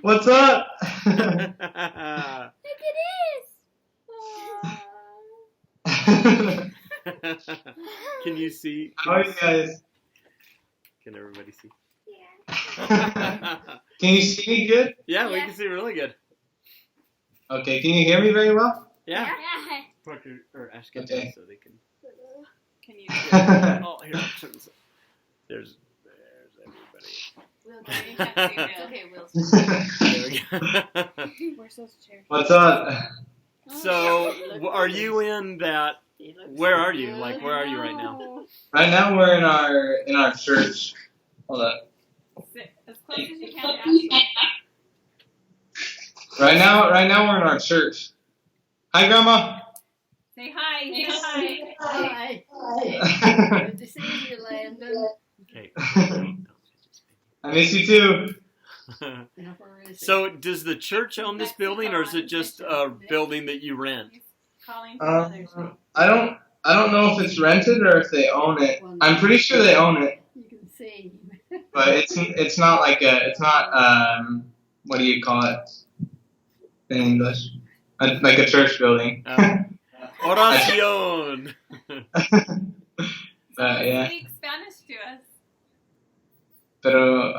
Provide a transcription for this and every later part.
What's up? Look at this. Can you see? How are you guys? Can everybody see? Yeah. Can you see me good? Yeah, we can see really good. Okay, can you hear me very well? Yeah. Yeah. Parker or Ash get Okay. so they can. Can you? Oh, here. There's everybody. Will, you can't see Will. Okay, Will. There we go. Where's those chairs? What's up? So, are you in that? Where are you? Like, where are you right now? Right now we're in our church. Hold on. Sit as close as you can to Ashley. Right now we're in our church. Hi, Grandma. Say hi. Say hi. Hi. Good to see you, Landon. Okay. I miss you too. So, does the church own this building, or is it just a building that you rent? He's calling for others. I don't know if it's rented or if they own it. I'm pretty sure they own it, You can see. but it's not like what do you call it in English? Like a church building. Oración. Yeah. Speak Spanish to us. Pero,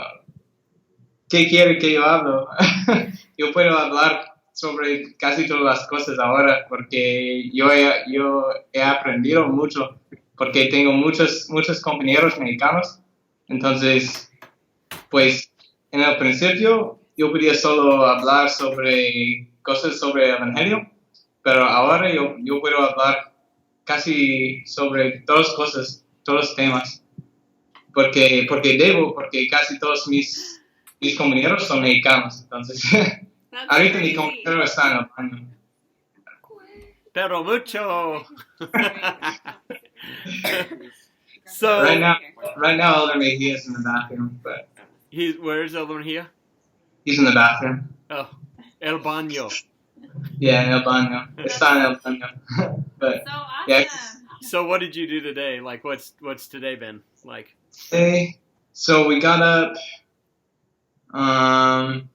¿qué quiere que yo hablo? Yo puedo hablar sobre casi todas las cosas ahora porque yo he aprendido mucho porque tengo muchos compañeros mexicanos. Entonces, pues, en el principio yo podía solo hablar sobre cosas sobre el evangelio, pero ahora yo puedo hablar casi sobre todas cosas, todos los temas. Porque casi todos mis compañeros son mexicanos, entonces ahorita mi compañero está en el baño. Pero mucho. So Right now Elder Mejia is in the bathroom, but where's Elder Mejia? he's in the bathroom. Oh, el baño. Yeah, en el baño. Está en el baño. But So awesome. yeah. So what did you do today? Like, what's today been like? Hey, so we got up.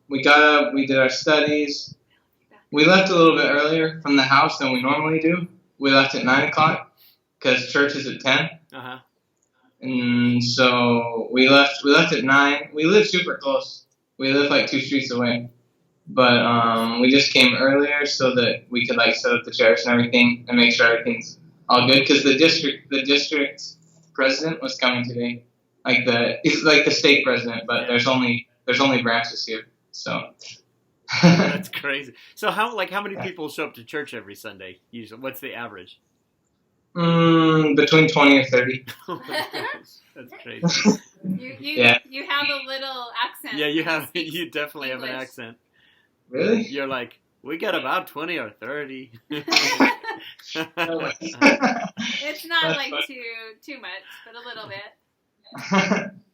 We did our studies. We left a little bit earlier from the house than we normally do. We left at 9 o'clock because church is at 10. Uh-huh. And so we left at 9. We live super close. We live like 2 streets away. But we just came earlier so that we could like set up the chairs and everything and make sure everything's all good because the district president was coming today. He's like the state president, but there's only branches here. So That's crazy. So how many people show up to church every Sunday? Usually, what's the average? Between 20 or 30. That's crazy. You have a little accent. Yeah, you definitely have an accent. Really? You're like, we got about 20 or 30. It's not That's like funny. too much, but a little bit.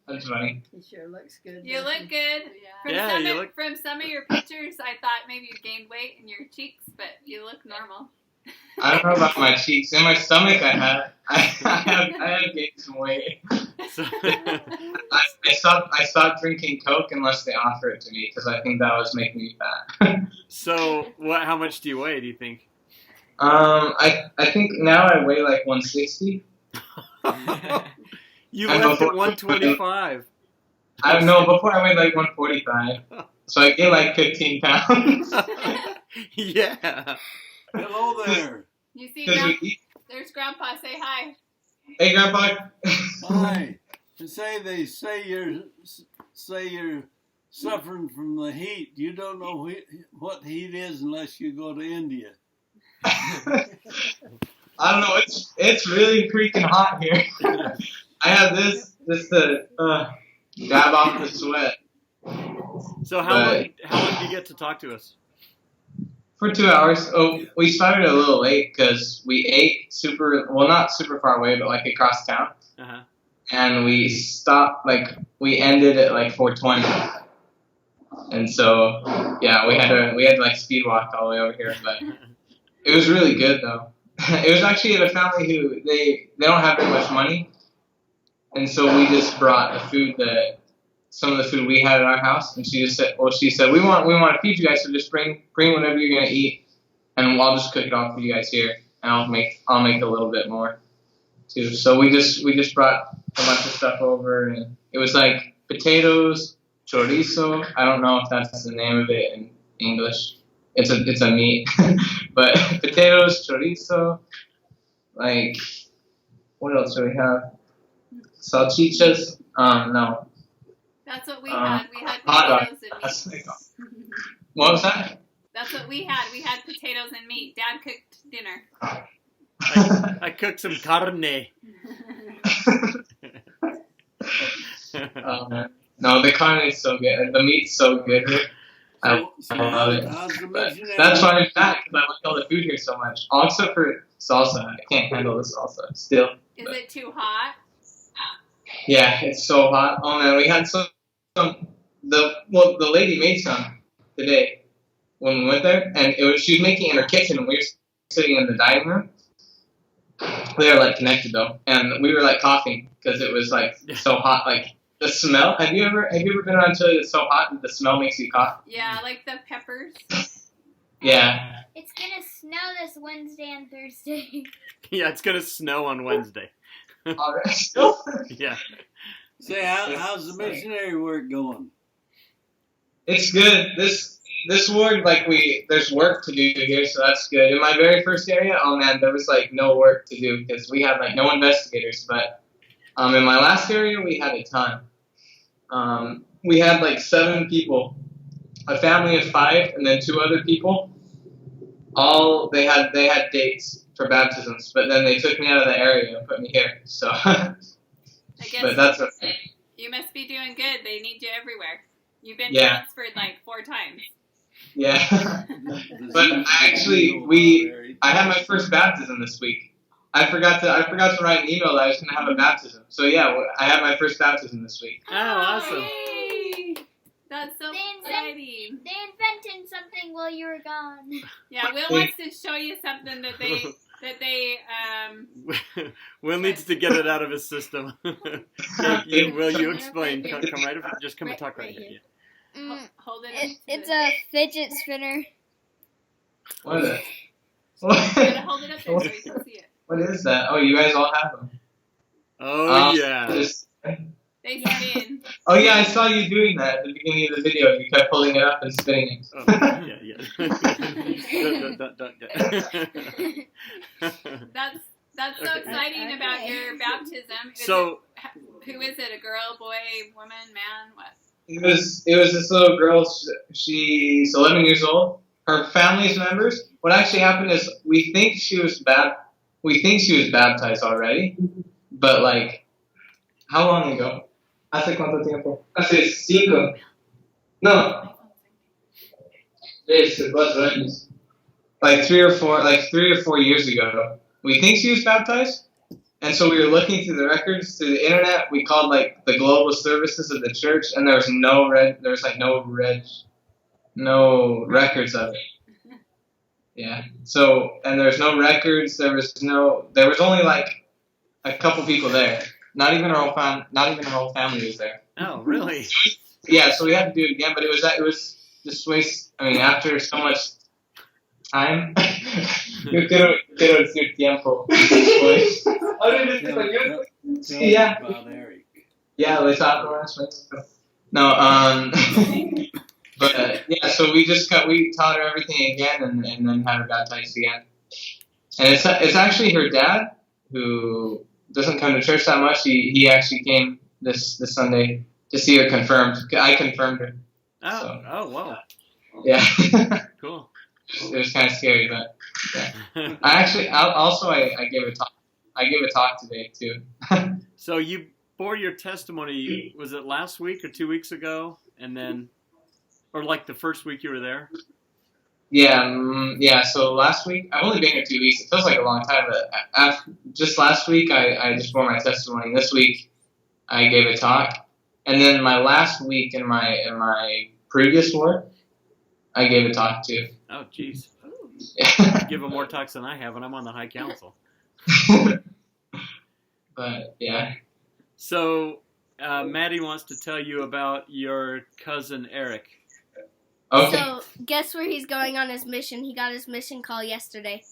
That's funny. He sure looks good. You doesn't look he? good. Yeah. From some of your pictures, I thought maybe you gained weight in your cheeks, but you look normal. I don't know about my cheeks. In my stomach, I have gained some weight. So, I stopped drinking Coke unless they offer it to me because I think that was making me fat. so how much do you weigh, do you think? I think now I weigh like 160. You And left at before- 125. I don't know. Before I weighed like 145, so I gained like 15 pounds. Yeah. Hello there. You see, Because we eat. there's Grandpa. Say hi. Hey, Grandpa. Hi. They say you're suffering from the heat. You don't know what heat is unless you go to India. I don't know. It's really freaking hot here. I have this to dab off the sweat. So how long did you get to talk to us? For 2 hours. Oh, we started a little late because we ate not super far away, but like across town. Uh-huh. And we we ended at like 4:20. And so, yeah, we had to like speed walk all the way over here, but it was really good though. It was actually at a family who they don't have very much money. and so we just brought the food some of the food we had at our house, and she said we want to feed you guys, so just bring whatever you're gonna eat, and I'll just cook it all for you guys here, and I'll make a little bit more too. So we just brought a bunch of stuff over, and it was like potatoes, chorizo. I don't know if that's the name of it in English. It's a meat, but potatoes, chorizo, like what else do we have? Salchichas? No. That's what we had. We had Hot dog. potatoes and meat. What was that? That's what we had. We had potatoes and meat. Dad cooked dinner. I cooked some carne. No, the carne is so good. The meat's so good here. I love it. But that's why I'm back, because I like all the food here so much. All except for salsa. I can't handle the salsa still. Is it too hot? Yeah, it's so hot. Oh man, we had the lady made some today when we went there, and she was making it in her kitchen, and we were sitting in the dining room. They were like connected though, and we were like coughing because it was like so hot. Like the smell. Have you ever been around Chile that's so hot that the smell makes you cough? Yeah, like the peppers. Yeah. It's gonna snow this Wednesday and Thursday. Yeah, it's gonna snow on Wednesday. Already still? Yeah. Say, how's the missionary work going? It's good. This ward, there's work to do here, so that's good. In my very first area, oh man, there was like no work to do because we had like no investigators. But in my last area, we had a ton. We had like 7 people, a family of 5, and then 2 other people. All they had dates for baptisms, but then they took me out of the area and put me here. So, but that's okay. You must be doing good. They need you everywhere. You've been Yeah. transferred like 4 times. Yeah. But I had my first baptism this week. I forgot to write an email that I was going to have a baptism. So yeah, I had my first baptism this week. Oh, awesome. Yay! That's so exciting. They invented something while you were gone. Yeah, Will wants to show you something that they Will needs to get it out of his system. Will you explain? Come right up. Just come and talk right here. hold it. It's a fidget spinner. What is it? You gotta hold it up there so you can see it. What is that? Oh, you guys all have them. Oh yeah. They spin. Oh yeah, I saw you doing that at the beginning of the video. You kept pulling it up and spinning it. Oh, yeah. That's so exciting about your baptism. So, who is it? A girl, boy, woman, man? What? It was this little girl. She's 11 years old. Her family's members. What actually happened is we think she was baptized already, but like, how long ago? ¿Hace cuánto tiempo? Hace 5. No. 4 años. Like 3 or 4 years ago. We think she was baptized, and so we were looking through the records through the internet. We called like the global services of the church, and there was no records of it. Yeah. So, and there's no records. There was only like a couple people there. Not even her whole family was there. Oh, really? Yeah. So we had to do it again, but it was just waste. I mean, after so much time, yo quiero decir tiempo. Yeah. Yeah, les hablo español. No, but yeah, so we taught her everything again, and then had her baptized again. And it's actually her dad who doesn't come to church that much. He actually came this Sunday to see her confirmed. I confirmed her. Oh, so, wow. Yeah. Cool. It was kind of scary, but yeah. I gave a talk. I gave a talk today too. So you bore your testimony. Was it last week or 2 weeks ago? And then, or like the first week you were there? Yeah. So last week, I've only been here 2 weeks. It feels like a long time, but just last week, I just bore my testimony. This week, I gave a talk, and then my last week in my previous ward, I gave a talk too. Oh, jeez. Give them more talks than I have, and I'm on the High Council. But yeah, So, Maddie wants to tell you about your cousin Eric. Okay. So, guess where he's going on his mission? He got his mission call yesterday.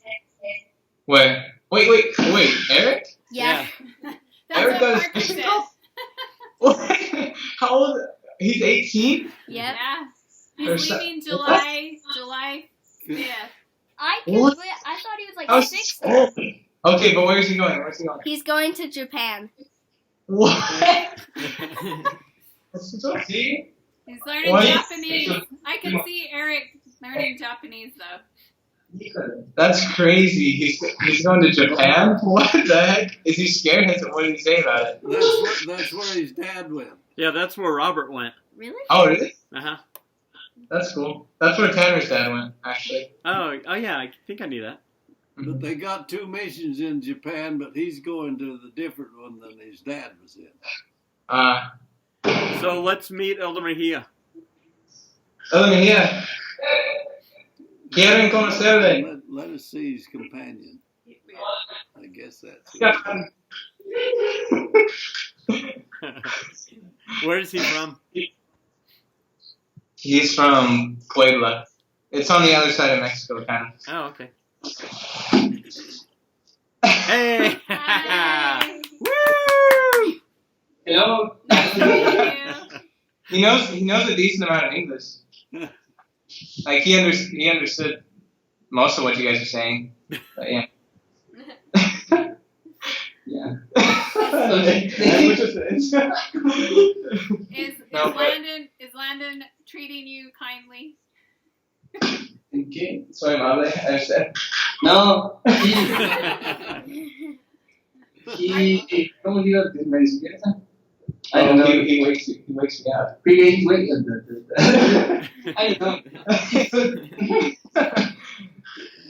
Wait, Eric? Yeah. That's Eric what got his Parker mission said. call? What? How old? He's 18? Yep. Yeah. Or He's so- leaving July 5th. I What? thought he was like How 60. Okay, but where's he going? He's going to Japan. What? See? He's learning What? Japanese. I can see Eric learning Japanese though. That's crazy. He's going to Japan? What the heck? Is he scared? What did he say about it? That's where his dad went. Yeah, that's where Robert went. Really? Oh, really? Uh-huh. That's cool. That's where Tanner's dad went, actually. Oh yeah, I think I knew that. But they got 2 missions in Japan, but he's going to the different one than his dad was in. So let's meet Elder Mejia. Mejia. Quieren conocerle. Let us see his companion. I guess that's it. Where is he from? He's from Puebla. It's on the other side of Mexico, kind of. Oh, okay. Hey! Hi. Woo! Hello. Nice to meet you. He knows a decent amount of English. Like he understood most of what you guys are saying. But yeah. Yeah. Is Landon treating you kindly? ¿Qué? Soy amable, I understand. No, he ¿cómo digo? ¿Me despierta? I don't know. He wakes me up. Wait. I don't know.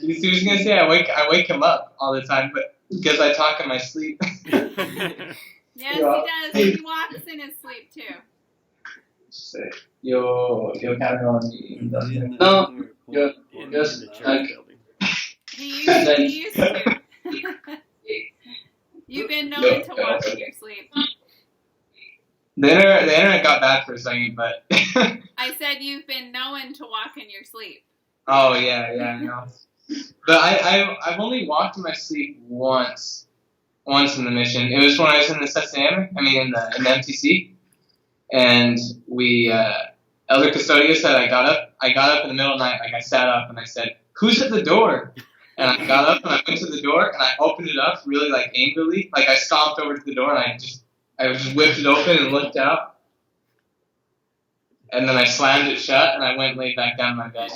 He was gonna say I wake him up all the time, but because I talk in my sleep. Yes, he does. He walks in his sleep too. Yo cargo mi. No, yo In just the church like building. He used to. You've been known to walk in your sleep. The internet got bad for a second, but. I said you've been known to walk in your sleep. Oh yeah, I know. But I've only walked in my sleep once in the mission. It was when I was in the CCM, in the MTC, and we Elder Custodio said I got up in the middle of the night, like I sat up and I said, "Who's at the door?" And I got up and I went to the door and I opened it up really like angrily, like I stomped over to the door and I just whipped it open and looked out. And then I slammed it shut and I went and laid back down in my bed.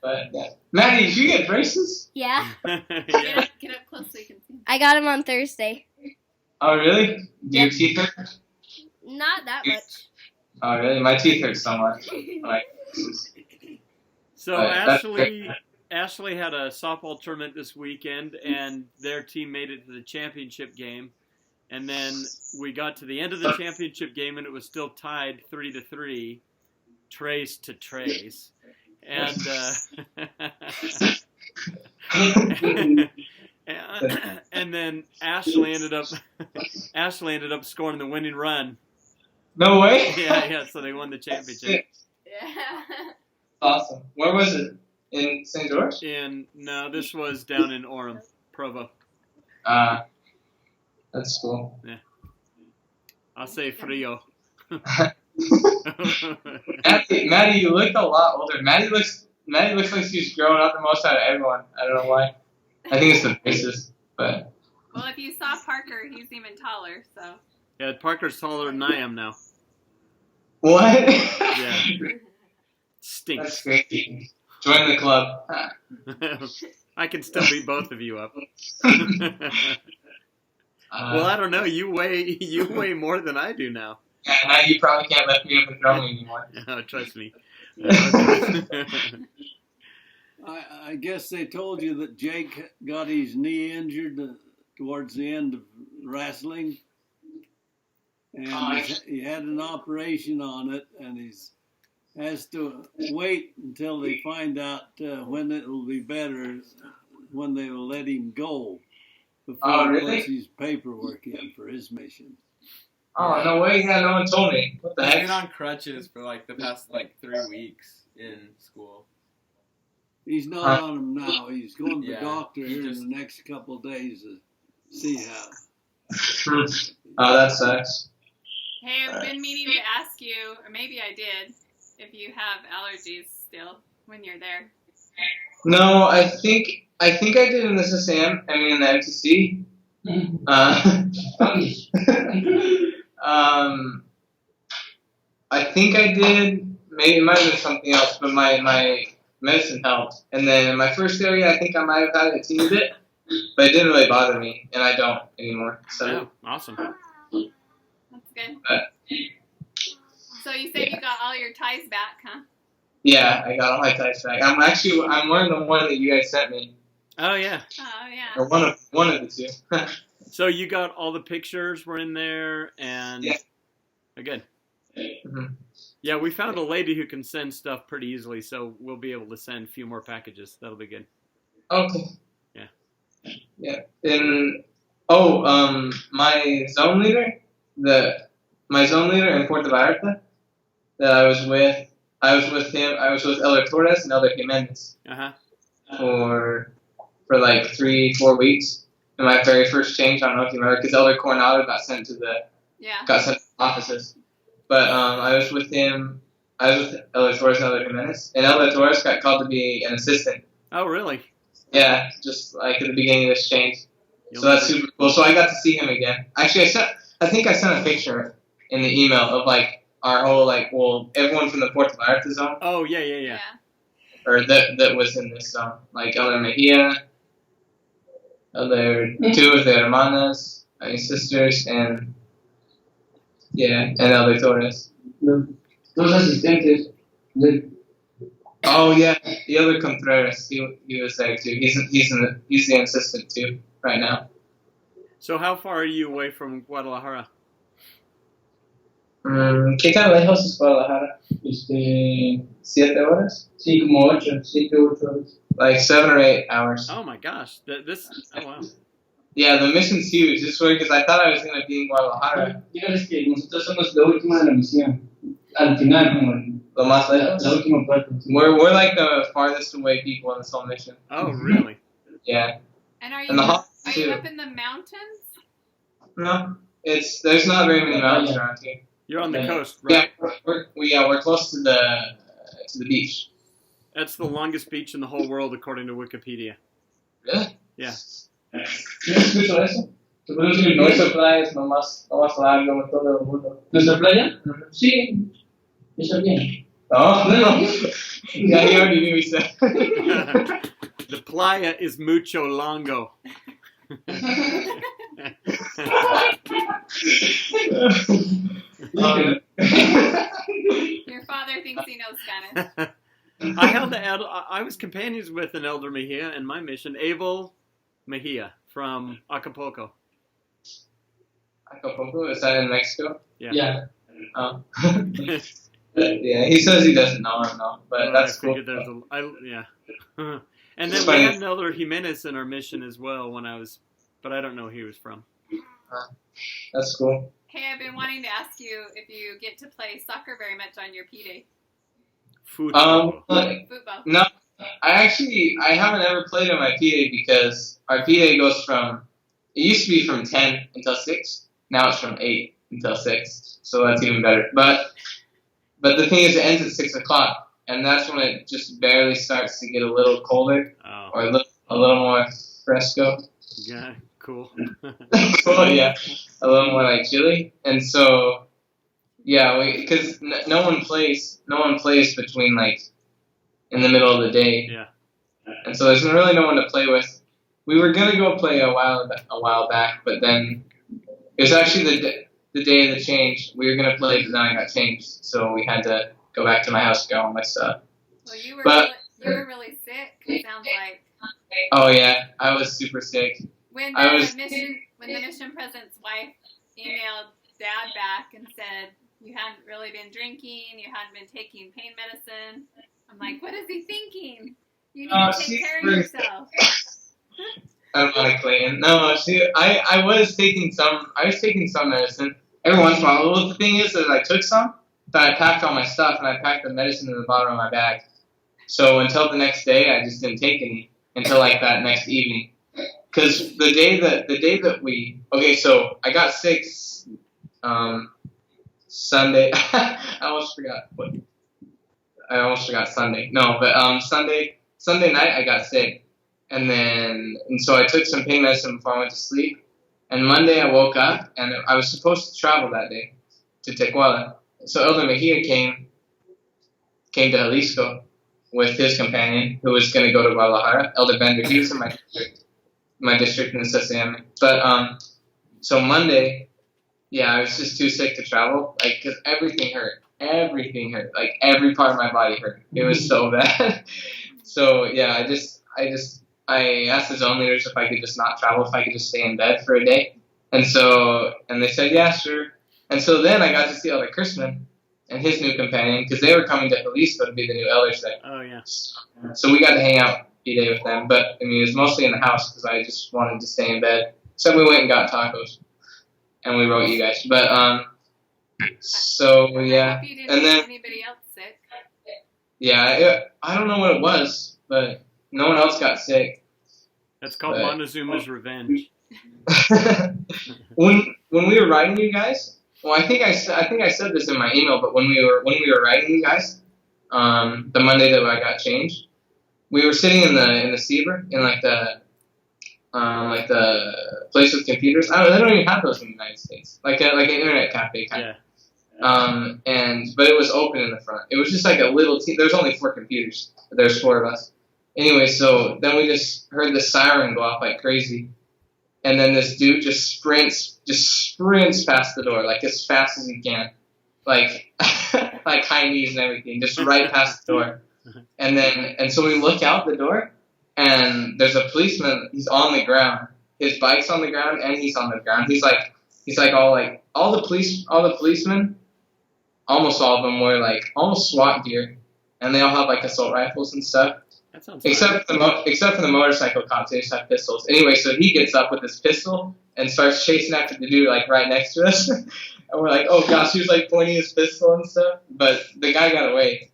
But yeah. Maddie, did you get braces? Yeah. Yeah. Get up close so you can see. I got him on Thursday. Oh really? Do your teeth hurt? Not that much. Oh really? My teeth hurt so much. Like, So that's Ashley had a softball tournament this weekend, and their team made it to the championship game. And then we got to the end of the championship game, and it was still tied 3-3, trace to trace. And and then Ashley ended up scoring the winning run. no way? Yeah. So they won the championship. Yeah. Awesome. Where was it? In St. George? No, this was down in Orem, Provo. That's cool. I'll say frio. Maddie, you look a lot older. Maddie looks like she's grown up the most out of everyone. I don't know why. I think it's the braces, but Well, if you saw Parker, he's even taller. So. Yeah, Parker's taller than I am now. what? Yeah. Stinks. That's great. Join the club. I can still beat both of you up. Uh, Well, I don't know. You weigh more than I do now. Yeah, now you probably can't lift me up and throw me anymore. Oh, trust me. I guess they told you that Jake got his knee injured towards the end of wrestling. And he had an operation on it, and has to wait until they find out when it will be better, when they will let him go. before he really? puts his paperwork in for his mission. Oh, no way. Yeah, no one told me. What the He's heck? been on crutches for like the past 3 weeks in school. He's not on them now. He's going to the Yeah, doctor here just- in the next couple of days to see how. Oh, that sucks. Hey, I've been meaning to ask you, or maybe I did, if you have allergies still when you're there. No, I think I did in the SSAM. I mean, in the MTC. I think I did. Maybe it might have been something else, but my medicine helped. And then in my first area, I think I might have had it a teeny bit, but it didn't really bother me, and I don't anymore. So Yeah, awesome. That's good. So you said you got all your ties back, huh? yeah, I got all my ties back. I'm wearing the one that you guys sent me, Oh yeah. Oh, yeah. or one of the two. So you got all the pictures were in there, and Yeah. Good. Mhm. Yeah, we found a lady who can send stuff pretty easily, so we'll be able to send a few more packages. That'll be good. Okay. Yeah. Yeah. And my zone leader, my zone leader in Puerto Vallarta, that I was with him. I was with Elder Torres and Elder Jimenez for like 3-4 weeks. In my very first change, I don't know if you remember, because Elder Coronado got sent to the offices. But I was with him. I was with Elder Torres and Elder Jimenez, and Elder Torres got called to be an assistant. Oh, really? Yeah, just like at the beginning of this change. So that's super cool. So I got to see him again. Actually, I think I sent a picture in the email of like our whole everyone from the Puerto Vallarta zone, Oh, yeah. or that was in this zone, like Elder Mejia, two of the hermanas, my sisters, and Elder Torres. Dos asistentes. Oh yeah, the other Contreras, he was there too. He's the assistant too right now. So how far are you away from Guadalajara? ¿Qué tan lejos es Guadalajara? 7 horas? Sí, como 7, 8 horas. Like 7 or 8 hours. Oh my gosh, oh wow. Yeah, the mission's huge. It's weird because I thought I was going to be in Guadalajara. Dígales que nosotros somos la última de la misión. Al final, como Lo más lejos. la última parte. We're like the farthest away people in this whole mission. Oh, really? Yeah. And are And the hospital are you too. up in the mountains? No, there's not very many mountains around here. You're on the coast, right? Yeah, we're close to the beach. That's the longest beach in the whole world, according to Wikipedia. Really? Yeah. ¿Sí escucho eso? ¿Te puedo decir Nuestra playa es lo más largo de todo el mundo. ¿Nuestra playa? Sí. Está bien. Oh, no. Yeah, he already knew he said. The playa is mucho longo. Your father thinks he knows Spanish. I was companions with an Elder Mejia in my mission, Abel Mejia from Acapulco. Acapulco, is that in Mexico? Yeah. Oh. Yeah, he says he doesn't know him though, but that's cool. Yeah. And then we had an Elder Jimenez in our mission as well but I don't know who he was from. That's cool. Hey, I've been wanting to ask you if you get to play soccer very much on your P-Day. Football. Football. No, I haven't ever played on my P-Day because our P-Day goes it used to be from 10 until 6, now it's from 8 until 6, so that's even better. But the thing is, it ends at 6 o'clock, and that's when it just barely starts to get a little colder, or a little more fresco. Yeah, cool. Cool, yeah, a little more like chilly, and so yeah, because no one plays between like in the middle of the day. Yeah. And so there's really no one to play with. We were gonna go play a while back, but then it was actually the day of the change. We were gonna play, but then I got changed, so we had to go back to my house to get all my stuff. Well, you were But- really sick. It sounds like. Oh yeah, I was super sick. When I the was- mission president's wife emailed Dad back and said you hadn't really been drinking, you hadn't been taking pain medicine, I'm like, what is he thinking? You need to take care of yourself. I don't like Clayton. No, see, I was taking some medicine every once in a while. Well, the thing is that I took some, but I packed all my stuff and I packed the medicine in the bottom of my bag. So until the next day, I just didn't take any until like that next evening. Because the day that we so I got sick Sunday. I almost forgot Sunday. No, but Sunday night I got sick, and so I took some pain medicine before I went to sleep. And Monday I woke up and I was supposed to travel that day to Tequila. So Elder Mejia came to Jalisco with his companion, who was going to go to Guadalajara. Elder Bender, he was in my district in the CCM. But so Monday, I was just too sick to travel, like, because everything hurt, like every part of my body hurt. It was so bad. So I asked the zone leaders if I could just not travel, if I could just stay in bed for a day, and they said yeah, sure. And so then I got to see Elder Christman and his new companion, because they were coming to Jalisco to be the new elders there. Oh, yeah. So we got to hang out a day with them, but I mean it was mostly in the house because I just wanted to stay in bed. So we went and got tacos, and we wrote you guys. But so yeah, I hope you didn't and then make anybody else sick. I don't know what it was, but no one else got sick. That's called Montezuma's revenge. when we were writing you guys, well, I think I said this in my email, but when we were writing you guys, the Monday that I got changed, we were sitting in the Seaver in like the place with computers. They don't even have those in the United States, like an internet cafe kind of. But it was open in the front. It was just like a little team. There's only 4 computers, but there's 4 of us. Anyway, so then we just heard the siren go off like crazy, and then this dude just sprints past the door like as fast as he can, like like high knees and everything, just right past the door. And so we look out the door, and there's a policeman. He's on the ground. His bike's on the ground, and he's on the ground. He's like all the policemen. Almost all of them were like almost SWAT gear, and they all have like assault rifles and stuff. That sounds except for the motorcycle cops, they just have pistols. Anyway, so he gets up with his pistol and starts chasing after the dude like right next to us, and we're like, oh gosh, he was like pointing his pistol and stuff. But the guy got away.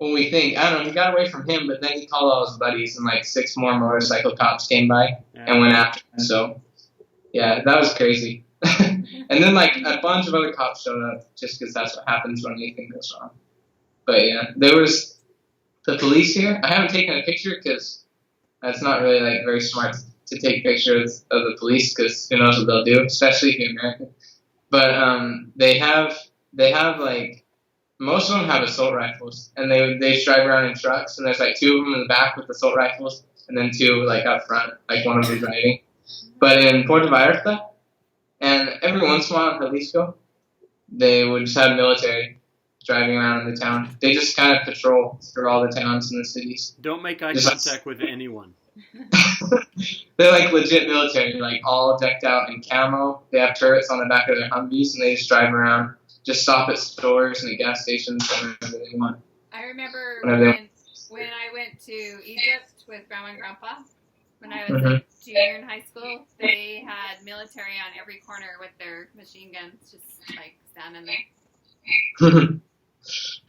Well, we think, I don't know, he got away from him, but then he called all his buddies, and like 6 more motorcycle cops came by and went after him. So yeah, that was crazy. And then like a bunch of other cops showed up just because that's what happens when anything goes wrong. But yeah, there was the police here. I haven't taken a picture because that's not really like very smart to take pictures of the police, because who knows what they'll do, especially if you're American. But they have like, most of them have assault rifles, and they drive around in trucks, and there's like 2 of them in the back with assault rifles, and then 2 like up front, like one of them driving. But in Puerto Vallarta, and every once in a while in Jalisco, they would just have military driving around in the town. They just kind of patrol through all the towns and the cities. Don't make eye contact with anyone. They're like legit military, like all decked out in camo. They have turrets on the back of their Humvees, and they just drive around, just stop at stores and at gas stations whenever they want. I remember when I went to Egypt with Grandma and Grandpa, when I was a junior in high school, they had military on every corner with their machine guns, just like standing there.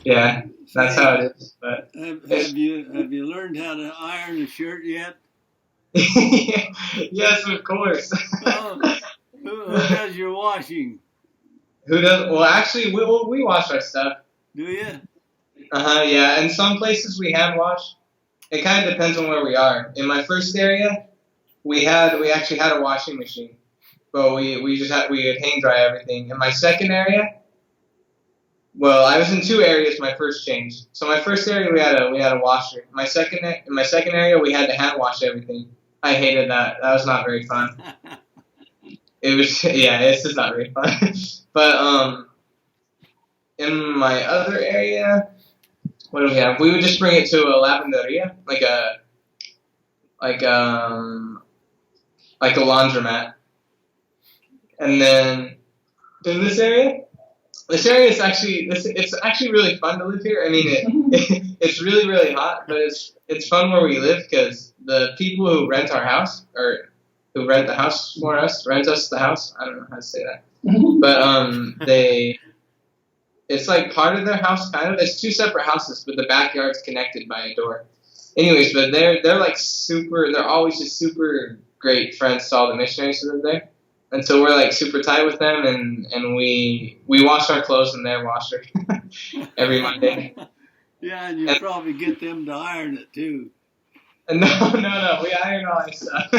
Yeah, that's how it is. But have you learned how to iron a shirt yet? Yes, of course. Who does your washing? Who does? Well, actually, we wash our stuff. Do you? Yeah. In some places we hand wash. It kind of depends on where we are. In my first area, we actually had a washing machine, but we would hang dry everything. In my second area, well, I was in 2 areas my first change. So my first area we had a washer. In my second area we had to hand wash everything. I hated that. That was not very fun. It was it's just not very fun. But in my other area, what do we have? We would just bring it to a lavanderia, like a laundromat. And then in this area is actually it's actually really fun to live here. I mean, it's really really hot, but it's fun where we live because the people who rent our house who rent the house for us, rent us the house. I don't know how to say that, but it's like part of their house, kind of. It's two separate houses, but the backyard's connected by a door. Anyways, but they're like super. They're always just super great friends to all the missionaries who live there, and so we're like super tight with them, and we wash our clothes in their washer every Monday. Yeah, and you probably get them to iron it too. No, we iron all our stuff.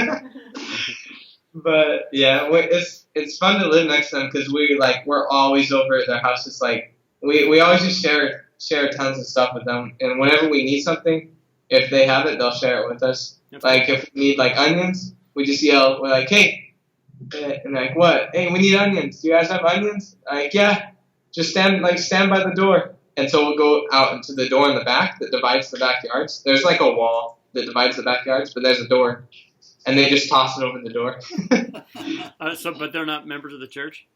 But yeah, it's fun to live next to them because we're always over at their house. It's like we always just share tons of stuff with them, and whenever we need something, if they have it, they'll share it with us. Like if we need like onions, we just yell. We're like, hey, and like what? Hey, we need onions. Do you guys have onions? Like yeah, just stand by the door. And so we'll go out into the door in the back that divides the backyards. There's like a wall that divides the backyards, but there's a door. And they just toss it over the door. But they're not members of the church?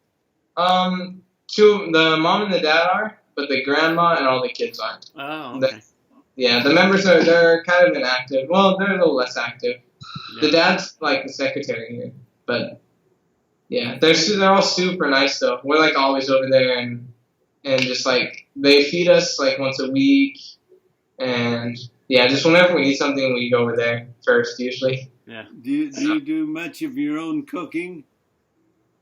The mom and the dad are, but the grandma and all the kids aren't. Oh, okay. The members they're kind of inactive. Well, they're a little less active. Yeah. The dad's like the secretary here. But yeah, they're all super nice though. We're like always over there and just like they feed us like once a week, and yeah, just whenever we need something, we go over there first usually. Yeah. Do you do much of your own cooking?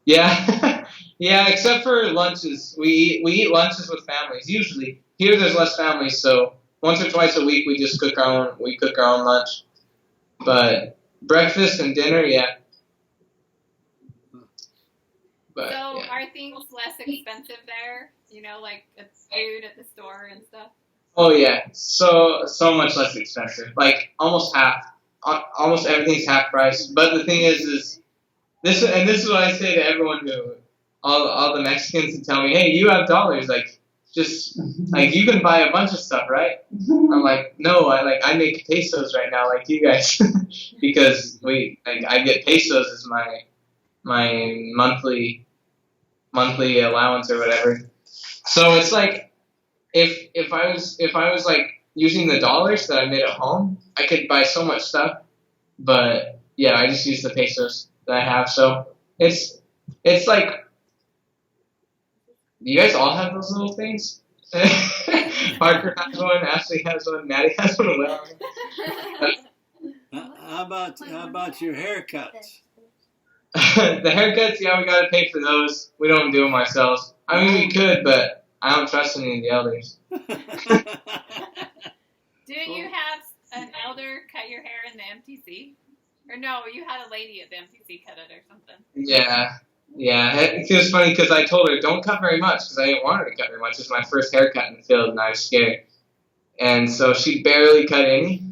Yeah, yeah. Except for lunches, we eat lunches with families usually. Here, there's less families, so once or twice a week we just cook our own lunch. But breakfast and dinner, yeah. But, so yeah. Are things less expensive there? Like food at the store and stuff? Oh yeah, so much less expensive. Like almost half. Almost everything's half price. But the thing is this is what I say to everyone all the Mexicans who tell me, hey, you have dollars, like just like you can buy a bunch of stuff, right? I'm like, no, I make pesos right now, like you guys, because I get pesos as my monthly allowance or whatever. So it's like if I was like using the dollars that I made at home, I could buy so much stuff. But yeah, I just use the pesos that I have. So it's like, you guys all have those little things? Parker has one, Ashley has one, Maddie has one. Well, how about your haircuts? The haircuts, yeah, we gotta pay for those. We don't do them ourselves. I mean, we could, but I don't trust any of the elders. Didn't you have an elder cut your hair in the MTC? Or no, you had a lady at the MTC cut it or something. Yeah. It was funny because I told her, don't cut very much, because I didn't want her to cut very much. It was my first haircut in the field, and I was scared. And so she barely cut any.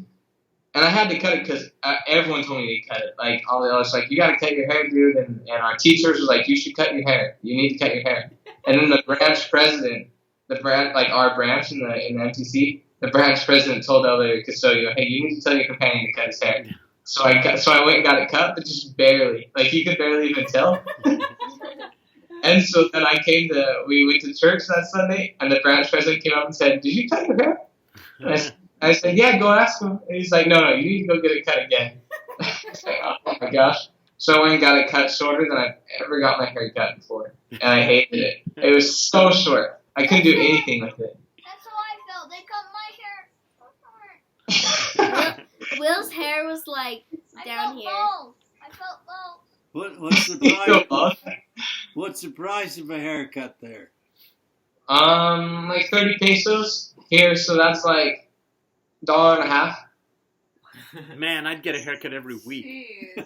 And I had to cut it because everyone told me to cut it. Like, all the elders like, you got to cut your hair, dude. And our teachers were like, you should cut your hair. You need to cut your hair. And then the branch president, our branch in the MTC, the branch president told Elder Custodio, hey, you need to tell your companion to cut his hair. So I went and got it cut, but just barely. Like, you could barely even tell. And so then we went to church that Sunday, and the branch president came up and said, did you cut your hair? And I said, yeah, go ask him. And he's like, no, you need to go get it cut again. I was like, oh my gosh. So I went and got it cut shorter than I've ever got my hair cut before. And I hated it. It was so short. I couldn't do anything with it. That's how I felt. They cut my hair so short. Will's hair was like down here. I felt low. What's the price of a haircut there? Like 30 pesos here, so that's like $1.50. Man, I'd get a haircut every week.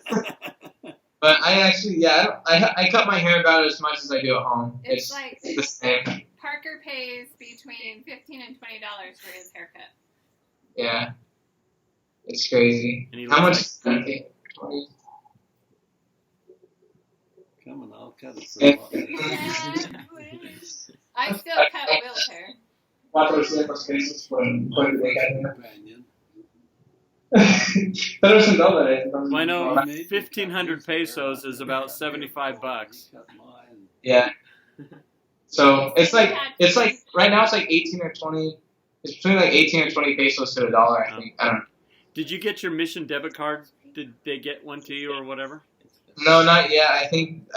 But I actually, I cut my hair about as much as I do at home. It's like the same. Parker pays between $15 and $20 for his haircut. Yeah, it's crazy. How much? $20. Come on, I'll cut it for a I still cut Will's hair. Well, I know 1,500 pesos is about $75. Yeah. So it's like right now it's like 18 or 20. It's between like 18 or 20 pesos to $1, I think. I don't know. Did you get your mission debit card? Did they get one to you or whatever? No, not yet. I think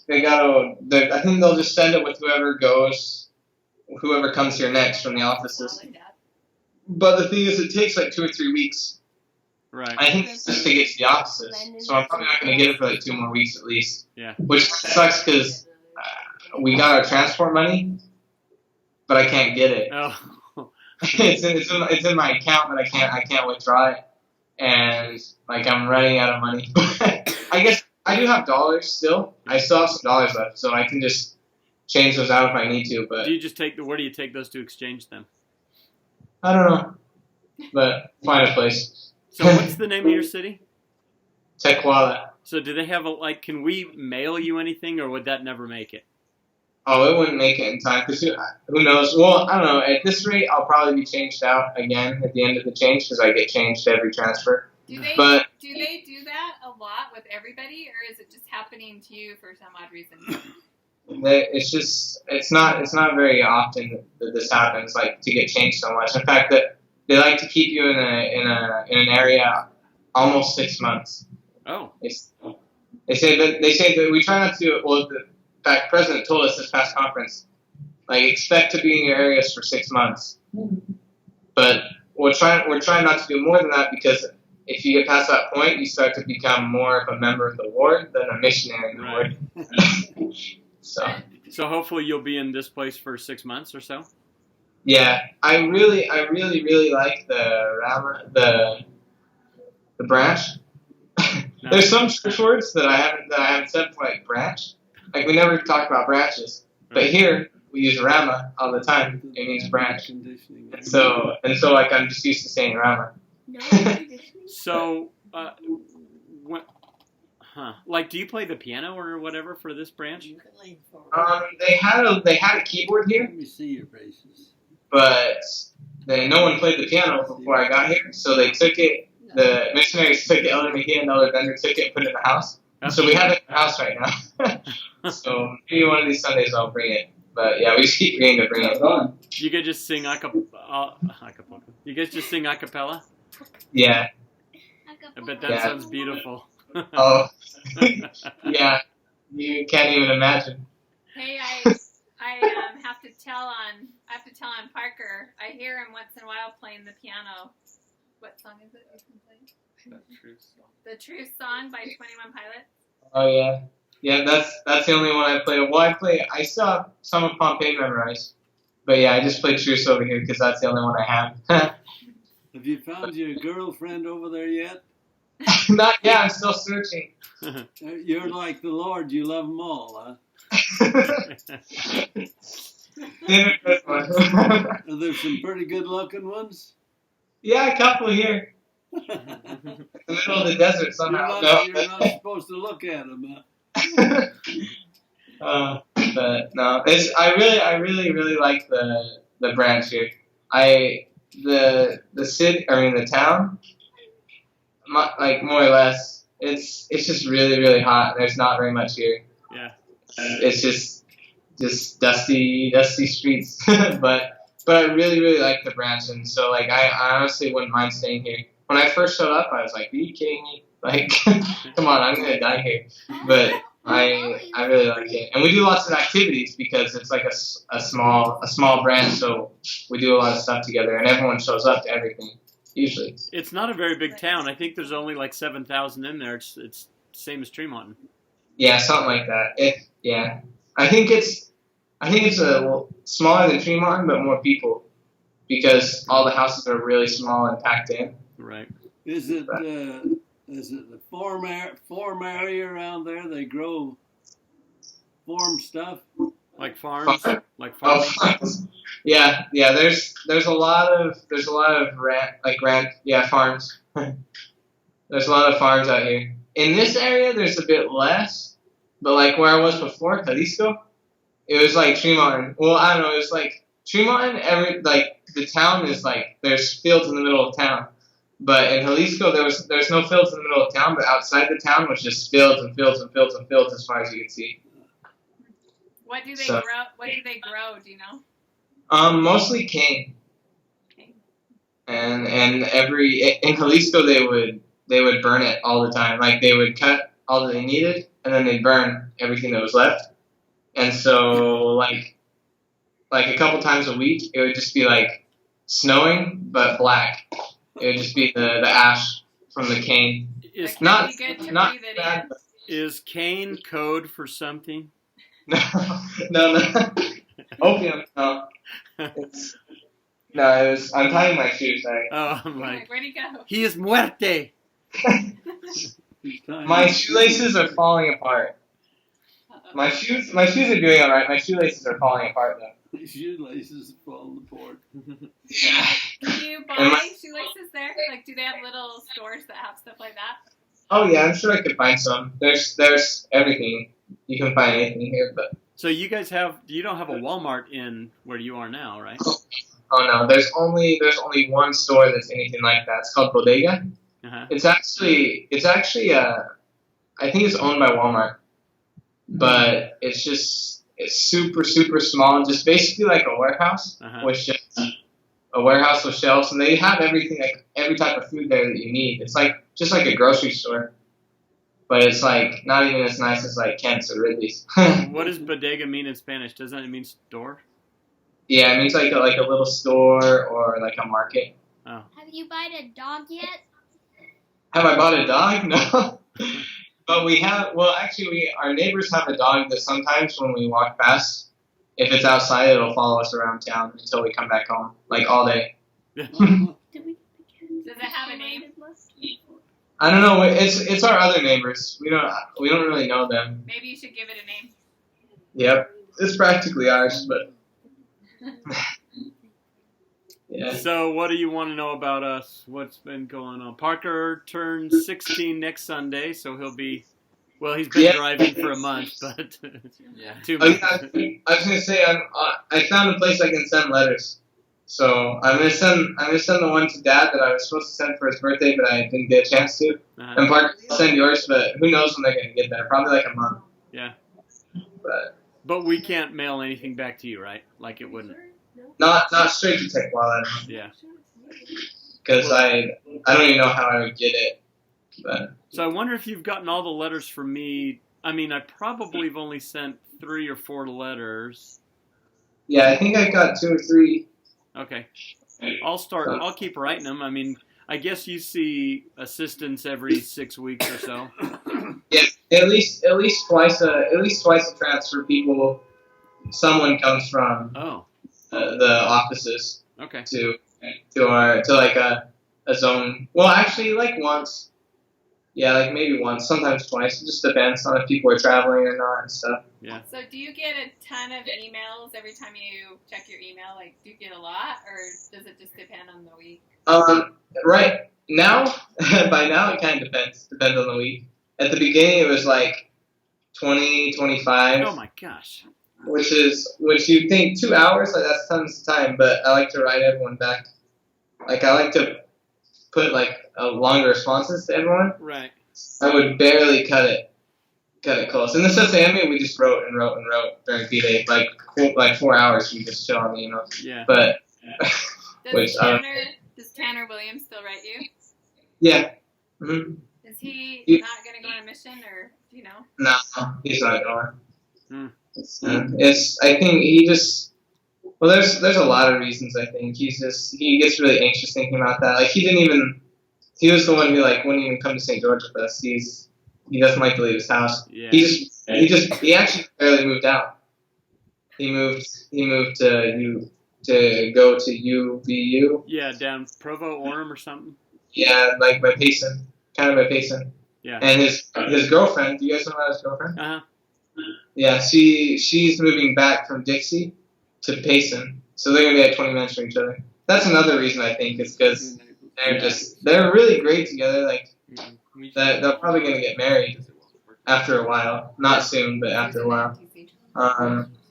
they gotta. I think they'll just send it with whoever comes here next from the offices. But the thing is, it takes like 2 or 3 weeks. Right. I think it's just to get to the offices, so I'm probably not going to get it for like 2 more weeks at least. Yeah. Which sucks because we got our transport money, but I can't get it. Oh. it's in my account, but I can't withdraw it, and like I'm running out of money. I guess I do have dollars still. I still have some dollars left, so I can just change those out if I need to. But Do you just where do you take those to exchange them? I don't know, but find a place. So what's the name of your city? Tequila. So do they have can we mail you anything, or would that never make it? Oh, it wouldn't make it in time, because who knows? Well, I don't know. At this rate, I'll probably be changed out again at the end of the change, because I get changed every transfer. Do they But do that a lot with everybody, or is it just happening to you for some odd reason? it's not very often that this happens, like to get changed so much. In fact, that they like to keep you in an area almost 6 months. Oh. They say that we try not to. Well, the president told us this past conference, like, expect to be in your areas for 6 months. But we're trying not to do more than that, because if you get past that point, you start to become more of a member of the ward than a missionary in the ward. So hopefully you'll be in this place for 6 months or so. Yeah, I really like the branch. No. There's some church words that I haven't said before, like branch. Like, we never talk about branches, but here we use Rama all the time. It means branch. So like, I'm just used to saying Rama. So, like, do you play the piano or whatever for this branch? They had a keyboard here. Let me see your braces. But no one played the piano before I got here, so they took it. The missionaries took it. Elder McKee and Elder Bender took it and put it in the house. So we have it in the house right now. So maybe one of these Sundays I'll bring it. But yeah, we just keep bringing it. You could just sing acapella. You guys just sing acapella? Yeah. I bet that sounds beautiful. Oh, yeah. You can't even imagine. Hey, I have to tell on Parker. I hear him once in a while playing the piano. What song is it you can play? The Truth Song by 21 Pilots. Oh yeah, yeah. That's the only one I play. Well, I still have some of Pompeii memorized, but yeah, I just play Truth over here because that's the only one I have. Have you found your girlfriend over there yet? Not yet. I'm still searching. You're like the Lord. You love them all, huh? Are there some pretty good-looking ones? Yeah, a couple here. In the middle of the desert somehow. You're not supposed to look at them, huh? But no, I really like the branch here. The town, like, more or less, it's just really hot. There's not very much here. Yeah. It's just dusty streets, but I really like the branch, and so, like, I honestly wouldn't mind staying here. When I first showed up, I was like, "Are you kidding me? Like, come on, I'm gonna die here." But I really like it, and we do lots of activities because it's like a small branch, so we do a lot of stuff together, and everyone shows up to everything usually. It's not a very big town. I think there's only like 7,000 in there. It's same as Tremont. Yeah, something like that. I think it's smaller than Tremont, but more people, because all the houses are really small and packed in. Right. Is it the farm area around there? They grow farm stuff. Like farms. Like farms. Farms. Yeah. There's a lot of farms. There's a lot of farms out here. In this area, there's a bit less, but like where I was before, Jalisco, it was like Tremont. Well, I don't know. It was like Tremont. The town is like, there's fields in the middle of town, but in Jalisco there's no fields in the middle of town, but outside the town was just fields and fields and fields and fields as far as you could see. What do they grow? What do they grow? Do you know? Mostly cane. And in Jalisco they would burn it all the time. Like, they would cut all that they needed, and then they'd burn everything that was left. And so like a couple times a week, it would just be like snowing but black. It would just be the ash from the cane. Is, Not not bad, but is cane code for something? no. Opium, no. It was. I'm tying my shoe. Sorry. Oh my! Where'd he go? He is muerte. My shoelaces are falling apart. My shoes are doing all right. My shoelaces are falling apart though. His shoelaces falling apart. Yeah. Can you buy shoelaces there? Like, do they have little stores that have stuff like that? Oh yeah, I'm sure I could find some. There's everything. You can find anything here, but. So you guys you don't have a Walmart in where you are now, right? Oh no, there's only one store that's anything like that. It's called Bodega. Uh-huh. It's actually I think it's owned by Walmart, but it's super small, just basically like a warehouse with just a warehouse with shelves, and they have everything, like every type of food there that you need. It's like just like a grocery store, but it's like not even as nice as like Kent's or Ridley's. What does bodega mean in Spanish? Doesn't it mean store? Yeah, it means like a little store or like a market. Oh. Have you bought a dog yet? Have I bought a dog? No. But we have, our neighbors have a dog that sometimes when we walk past, if it's outside, it'll follow us around town until we come back home, like all day. Does it have a name? I don't know. It's our other neighbors. We don't really know them. Maybe you should give it a name. Yep, it's practically ours, but yeah. So what do you want to know about us? What's been going on? Parker turns 16 next Sunday, so he'll be. Well, he's been driving for a month, but Yeah. 2 Oh, months. yeah, I was gonna say I found a place I can send letters. So I'm gonna send the one to Dad that I was supposed to send for his birthday, but I didn't get a chance to. And Parker will send yours, but who knows when they're gonna get there? Probably like a month. Yeah. But we can't mail anything back to you, right? Like it wouldn't. not straight to Tech Wallet. Yeah. Because I don't even know how I would get it. But So I wonder if you've gotten all the letters from me. I mean, I probably have only sent 3 or 4 letters. yeah, I think I got 2 or 3. Okay. I'll keep writing them. I mean, I guess you see assistants every 6 weeks or so. Yeah, at least twice a transfer people. Someone comes from the offices Okay. to like a zone. Well, actually, like once. Yeah, like maybe once, sometimes twice. It just depends on if people are traveling or not and stuff. Yeah. So do you get a ton of emails every time you check your email? Like, do you get a lot, or does it just depend on the week? Right now, by now it kind of depends. Depends on the week. At the beginning, it was like 20, 25. Oh my gosh. Which you think 2 hours, like that's tons of time, but I like to write everyone back. Like I like to put like longer responses to everyone. Right. I would barely cut it close. In the Sesame, we just wrote during P-Day, like 4 hours we just chill on the emails. Yeah. But does Tanner Williams still write you? Yeah. Mm-hmm. Is he not going to go on a mission, or do you know? No, he's not going. Hmm. I think he just. Well, there's a lot of reasons. I think he gets really anxious thinking about that. Like he was the one who like wouldn't even come to St. George with us. He doesn't like to leave his house. Yeah. He actually barely moved out. He moved to go to UVU. Yeah, down Provo, Orem, or something. Yeah, like by Payson, kind of by Payson. Yeah. And his girlfriend. Do you guys know about his girlfriend? Uh-huh. Yeah, she's moving back from Dixie to Payson, so they're gonna be like 20 minutes from each other. That's another reason I think is because they're really great together. Like they're probably gonna get married after a while. Not soon, but after a while.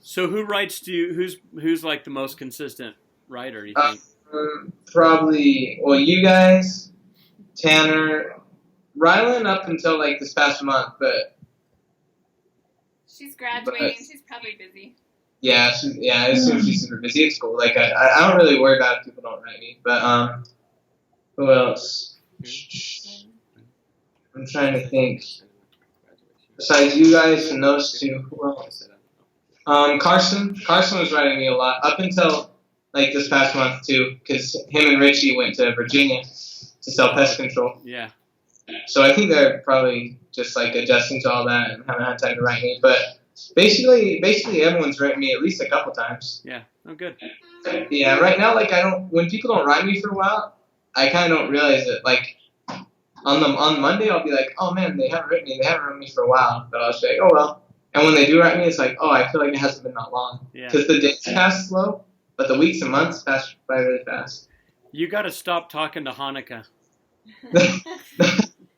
So who writes to you? Who's like the most consistent writer? You think? Probably you guys, Tanner, Rylan up until like this past month, but she's graduating. She's probably busy. Yeah, I assume she's super busy at school. Like I don't really worry about if people don't write me, but who else? I'm trying to think. Besides you guys and those two, who else? Carson was writing me a lot up until like this past month too, because him and Richie went to Virginia to sell pest control. Yeah. So I think they're probably just like adjusting to all that and haven't had time to write me. But basically everyone's written me at least a couple times. Yeah. Oh, good. Yeah. Right now, like when people don't write me for a while, I kind of don't realize it. Like on Monday, I'll be like, oh man, they haven't written me for a while. But I'll just be like, oh well. And when they do write me, it's like, oh, I feel like it hasn't been that long. Yeah. Because the days pass slow, but the weeks and months pass by really fast. You got to stop talking to Hanukkah.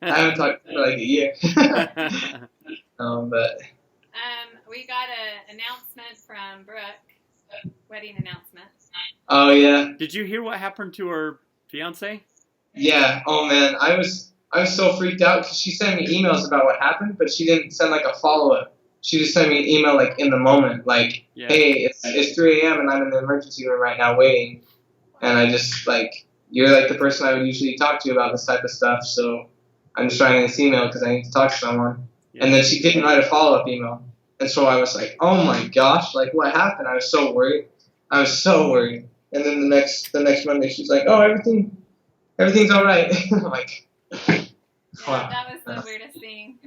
I haven't talked for like a year. But we got an announcement from Brooke, wedding announcement. oh yeah, Did you hear what happened to her fiance? yeah. Oh man, I was so freaked out because she sent me emails about what happened, but she didn't send like a follow up. She just sent me an email like in the moment, like, Yeah. hey, it's 3 a.m. and I'm in the emergency room right now waiting, and I just like you're like the person I would usually talk to about this type of stuff, so I'm just writing this email because I need to talk to someone. Yeah. And then she didn't write a follow up email, and so I was like, oh my gosh, like what happened? I was so worried. And then the next Monday she's like, oh everything's all right. I'm like, Yeah, wow. that was the weirdest thing.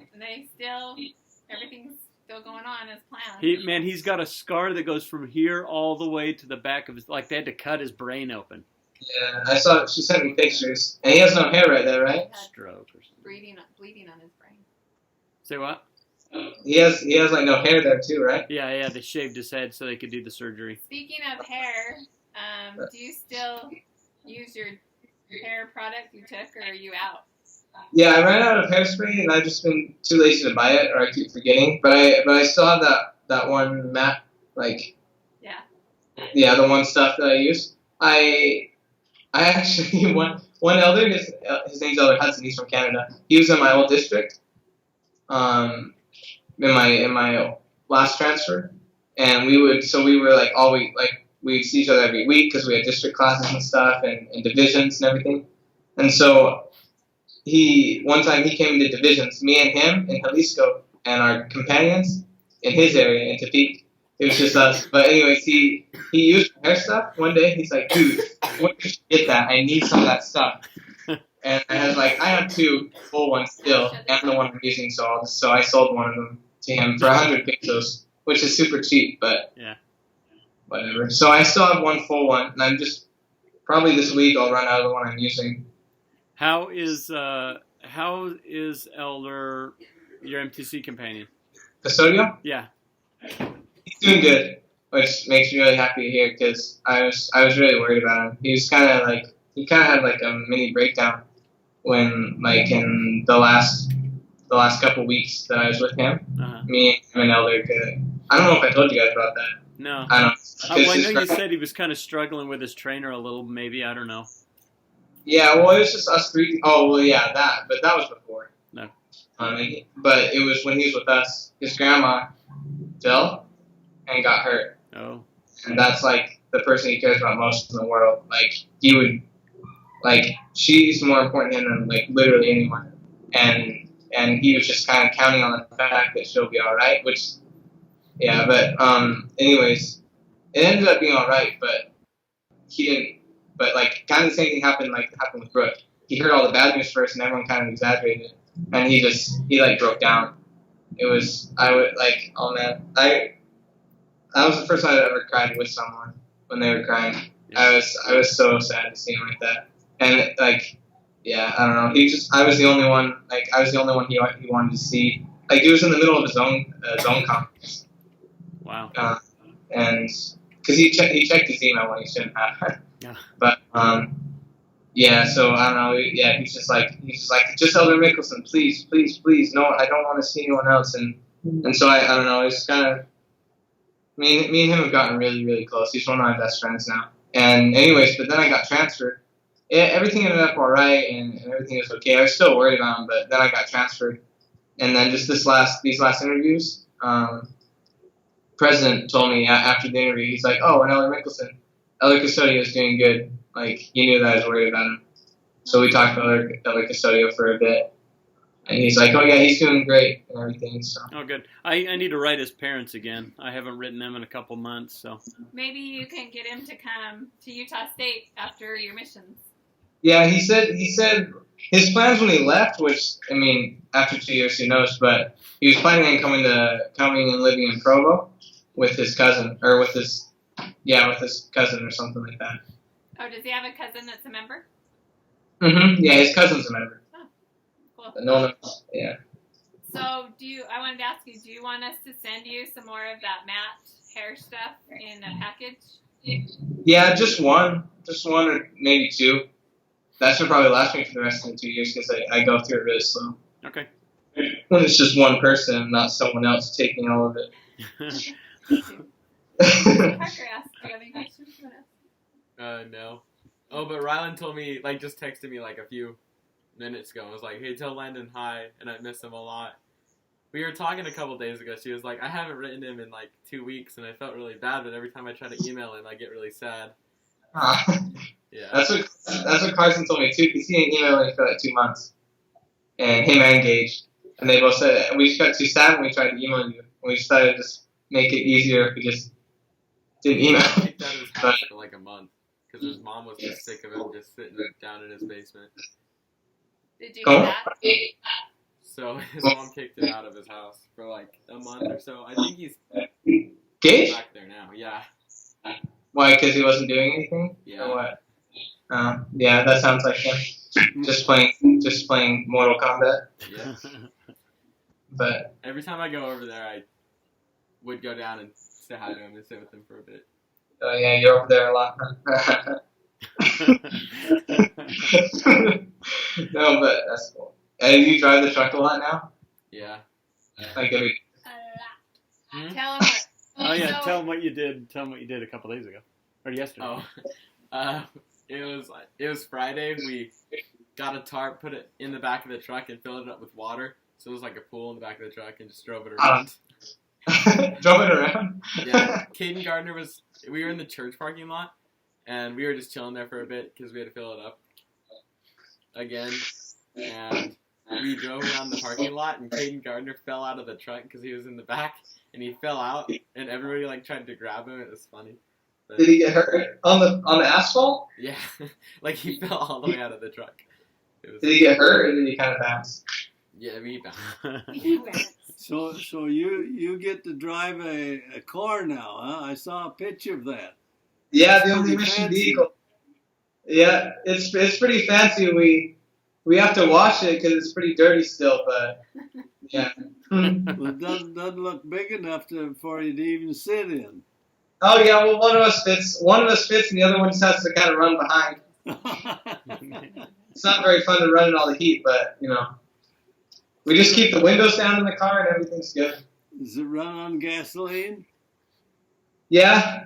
Everything's still going on as planned. He's got a scar that goes from here all the way to the back of his, like they had to cut his brain open. Yeah, I saw. She sent me pictures, and he has no hair right there, right? Stroke or something. Bleeding on his brain. Say what? He has like no hair there too, right? Yeah, they shaved his head so they could do the surgery. Speaking of hair, do you still use your hair product you took, or are you out? Yeah, I ran out of hairspray, and I've just been too lazy to buy it, or I keep forgetting. But I still have that one matte, like. Yeah. Yeah, the one stuff that I use. I actually one elder, his name's Elder Hudson. He's from Canada. He was in my old district. In my last transfer, and we were like all week, like we'd see each other every week because we had district classes and stuff and divisions and everything. And so one time he came into divisions, me and him in Jalisco, and our companions in his area in Tepic. It was just us. But anyways, he used hair stuff. One day he's like, dude, where did you get that? I need some of that stuff. And I was like, I have 2 full ones still, and the one I'm using, so I sold one of them to him for 100 pesos, which is super cheap, but yeah, whatever. So I still have 1 full one, and I'm just probably this week I'll run out of the one I'm using. How is Elder, your MTC companion? Custodio? Yeah. He's doing good, which makes me really happy to hear because I was really worried about him. He kind of had like a mini breakdown when like in the last couple weeks that I was with him. Uh-huh. Me and him and Elder I don't know if I told you guys about that. No. I don't know. I know you said he was kind of struggling with his trainer a little, maybe, I don't know. Yeah, well, it was just us 3. Oh, well, yeah, but that was before. No. But it was when he was with us. His grandma fell and got hurt. Oh. And that's like the person he cares about most in the world. Like he would, like she's more important to him than like literally anyone. And he was just kind of counting on the fact that she'll be all right. Which, yeah, but anyways, it ended up being all right. But he didn't. But like kind of the same thing happened with Brooke. He heard all the bad news first, and everyone kind of exaggerated it. And he like broke down. Oh man, that was the first time I ever cried with someone when they were crying. I was so sad to see him like that. And like, yeah, I don't know. I was the only one he wanted to see. Like he was in the middle of his own conference. Wow. And because he checked his email when he shouldn't have. Yeah. But yeah. So I don't know. Yeah, he's just like just Elder Mickelson, please, no, I don't want to see anyone else. And so I don't know. It's kind of me and him have gotten really, really close. He's one of my best friends now. And anyways, but then I got transferred. Everything ended up all right, and everything was okay. I was still worried about him, but then I got transferred. And then just these last interviews, President told me after the interview, he's like, oh, and Elder Custodio is doing good. Like, he knew that I was worried about him. So we talked to Elder Custodio for a bit. And he's like, oh yeah, he's doing great and everything. So Oh, good. I need to write his parents again. I haven't written them in a couple months, so. Maybe you can get him to come to Utah State after your missions. yeah, he said his plans when he left, which I mean, after 2 years, who knows? But he was planning on coming and living in Provo with his cousin with his cousin or something like that. Oh, does he have a cousin that's a member? Yeah, his cousin's a member. Oh, cool. But no one else. Yeah. So, I wanted to ask you, do you want us to send you some more of that matte hair stuff in a package? Yeah, just one or maybe two. That should probably last me for the rest of the 2 years because I go through it really slow. Okay. When it's just one person, not someone else taking all of it. Parker asked, do you have any questions? No. Oh, but Rylan told me, like, just texted me, like, a few minutes ago. I was like, hey, tell Landon hi, and I miss him a lot. We were talking a couple days ago. She was like, I haven't written him in, like, 2 weeks, and I felt really bad, but every time I try to email him, I get really sad. Yeah. That's what Carson told me, too, because he didn't email me for, like, 2 months. And him and Gage. And they both said, we just got too sad when we tried to email you. We decided to just make it easier if we just didn't email. He kicked out of his house for, like, a month. Because his mom was just sick of him just sitting down in his basement. Did you do that? So his mom kicked him out of his house for like a month or so. I think he's Gage? back there now. Yeah. Why? Because he wasn't doing anything? Yeah. Or what? Yeah, that sounds like him. Just playing Mortal Kombat. Yeah. But Every time I go over there, I would go down and say hi to him and sit with him for a bit. oh yeah, you're over there a lot. Huh? No, but that's cool. And you drive the truck a lot now? Yeah. Like every. Tell him what. Oh yeah, So- tell him what you did. Tell him what you did a couple days ago, or yesterday. Oh. It was Friday. We got a tarp, put it in the back of the truck, and filled it up with water. So it was like a pool in the back of the truck, and just drove it around. Drove it around? Yeah. Caden Gardner we were in the church parking lot, and we were just chilling there for a bit because we had to fill it up again. And we drove around the parking lot, and Caden Gardner fell out of the truck because he was in the back, and he fell out, and everybody like tried to grab him. It was funny. But, Did he get hurt on the asphalt? yeah, like he fell all the way out of the truck. It was, Did he get hurt or did he kind of bounce? yeah, we So you get to drive a car now, huh? I saw a picture of that. Yeah, That's the only pretty mission fancy. vehicle. Yeah, it's pretty fancy. We have to wash it because it's pretty dirty still, but yeah. Well, it doesn't look big enough for you to even sit in. Oh yeah, well one of us fits, and the other one just has to kind of run behind. It's not very fun to run in all the heat, but you know, we just keep the windows down in the car and everything's good. Does it run on gasoline? Yeah,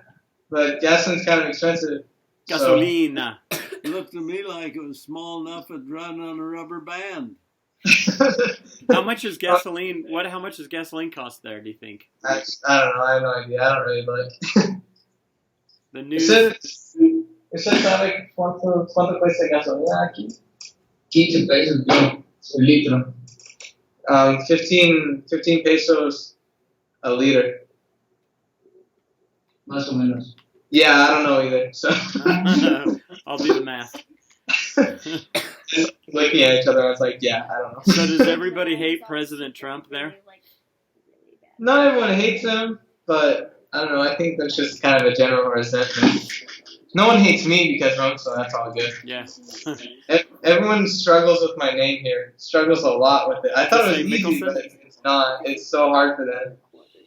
but gasoline's kind of expensive. Gasolina. It looked to me like it was small enough it'd run on a rubber band. How much is gasoline? How much does gasoline cost there? Do you think? I don't know. I have no idea. I don't really look. The It news. says ¿sabe cuánto cuesta gasolina aquí? 15 pesos, no, un litro. 15 pesos a liter. Más o menos. Yeah, I don't know either. So I'll do the math. just looking at each other, I was like, yeah, I don't know. So does everybody hate President Trump there? Not everyone hates him, but I don't know. I think that's just kind of a general resentment. No one hates me because of him, so that's all good. Yeah. Everyone struggles with my name here. Struggles a lot with it. I thought it was Say easy, Mickelson? but it's not. It's so hard for them.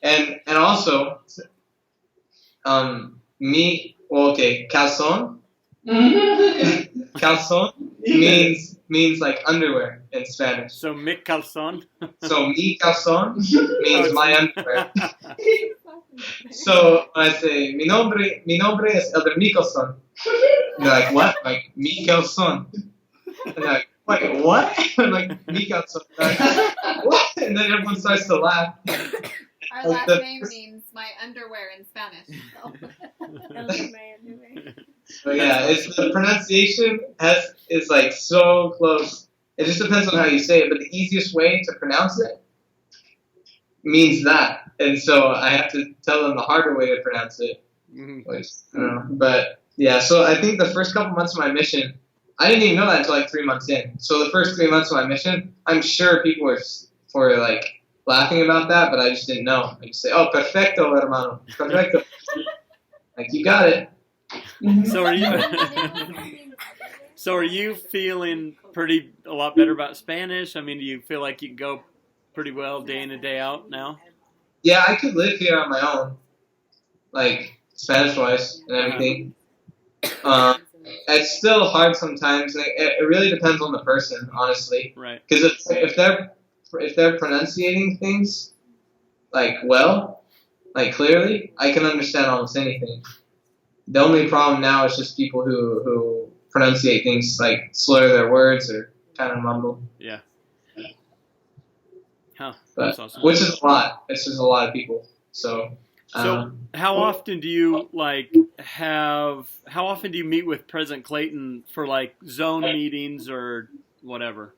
And also, calzón. Calzón means like underwear in Spanish. So Mick Calzon. So mi calzón means my underwear. So when I say mi nombre es Elder Mickelson, they're like, what? Like mi calzón. And they're like, wait, what? I'm like mi calzón. Like, what? And then everyone starts to laugh. Our last name means my underwear in Spanish. But yeah, it's the pronunciation is like so close It just depends on how you say it, but the easiest way to pronounce it means that. And so I have to tell them the harder way to pronounce it. Which, I don't know. But yeah, so I think the first couple months of my mission, I didn't even know that until like 3 months in. So the first 3 months of my mission, I'm sure people were like laughing about that, but I just didn't know. I just say, "Oh, perfecto, hermano, perfecto." Like, you got it. So are you feeling a lot better about Spanish? I mean, do you feel like you can go pretty well day in and day out now? Yeah, I could live here on my own, like Spanish-wise and everything. It's still hard sometimes. It really depends on the person, honestly. Right. Because if they're pronunciating things like well, like clearly, I can understand almost anything. The only problem now is just people who pronunciate things like slur their words or kind of mumble. Yeah. Huh. But, Awesome. which is a lot. It's just a lot of people. So how often do you how often do you meet with President Clayton for like zone meetings or whatever?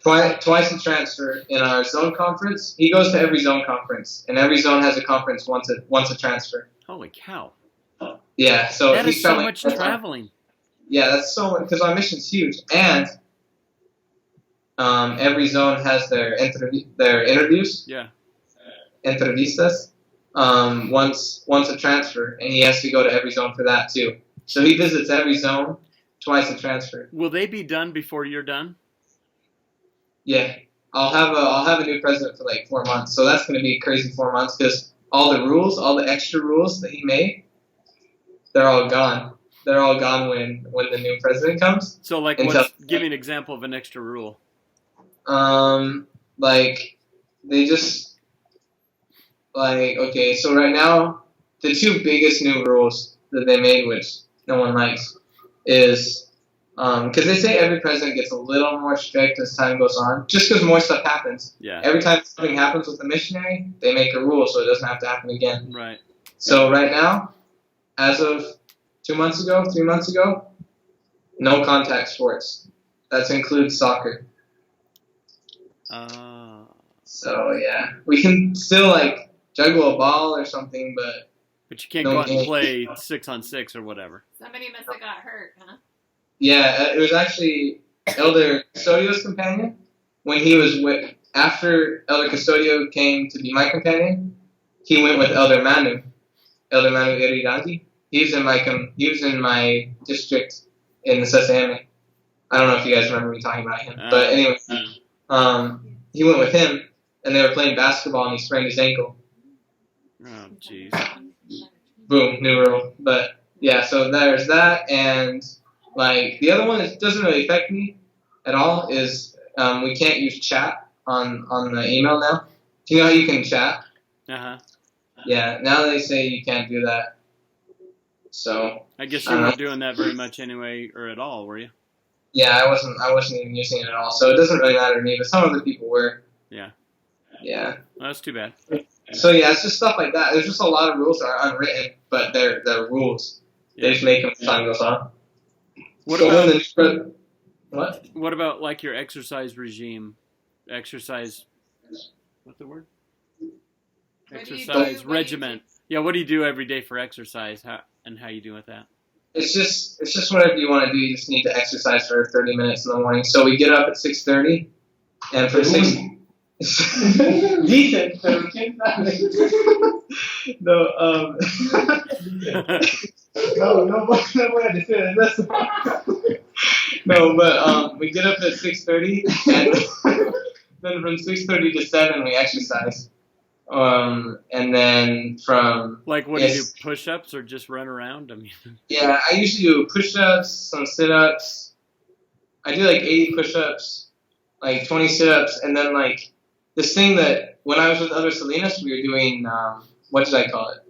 Twice a transfer in our zone conference. He goes to every zone conference, and every zone has a conference once a transfer. Holy cow! Yeah, so that he's is so traveling much traveling. Yeah, that's so much because our mission's huge, and every zone has their interviews. Yeah. Entrevistas. Once a transfer, and he has to go to every zone for that too. So he visits every zone twice a transfer. Will they be done before you're done? Yeah, I'll have a new president for like 4 months, so that's going to be a crazy 4 months because all the extra rules that he made, they're all gone. They're all gone when the new president comes. So like, give me an example of an extra rule. Like they just okay. So right now, the two biggest new rules that they made, which no one likes, is because they say every president gets a little more strict as time goes on, just because more stuff happens. Yeah. Every time something happens with a missionary, they make a rule so it doesn't have to happen again. Right. So right now, as of 3 months ago, no contact sports. That includes soccer. So yeah, we can still like juggle a ball or something, but you can't go out and play 6-on-6 or whatever. Somebody must have got hurt, huh? Yeah, it was actually Elder Custodio's companion. When he was after Elder Custodio came to be my companion, he went with Elder Manu Iriganti. He was in my district in the Sesame. I don't know if you guys remember me talking about him, but anyway, he went with him, and they were playing basketball, and he sprained his ankle. Oh, jeez. Boom, new rule. But yeah, so there's that, and like the other one that doesn't really affect me at all is we can't use chat on the email now. Do you know how you can chat? Yeah, now they say you can't do that. So I guess you weren't doing that very much anyway, or at all, were you? Yeah, I wasn't even using it at all. So it doesn't really matter to me, but some other people were. Yeah. Yeah. Well, that's too bad. So yeah, it's just stuff like that. There's just a lot of rules that are unwritten, but they're rules. Yeah. They just make them as time goes on. What about like your exercise regime? Exercise. What's the word? Exercise regimen. Yeah. What do you do every day for exercise? How you do with that? It's just whatever you want to do. You just need to exercise for 30 minutes in the morning. So we get up at 6:30, and for 6. Decent. No. No way to say this. No, but we get up at 6:30, and then from 6:30 to 7 we exercise. And then from like what do you do? Push-ups or just run around? I mean, yeah, I usually do push-ups, some sit-ups. I do like 80 push-ups, like 20 sit-ups, and then like this thing that when I was with other Salinas, we were doing. What did I call it?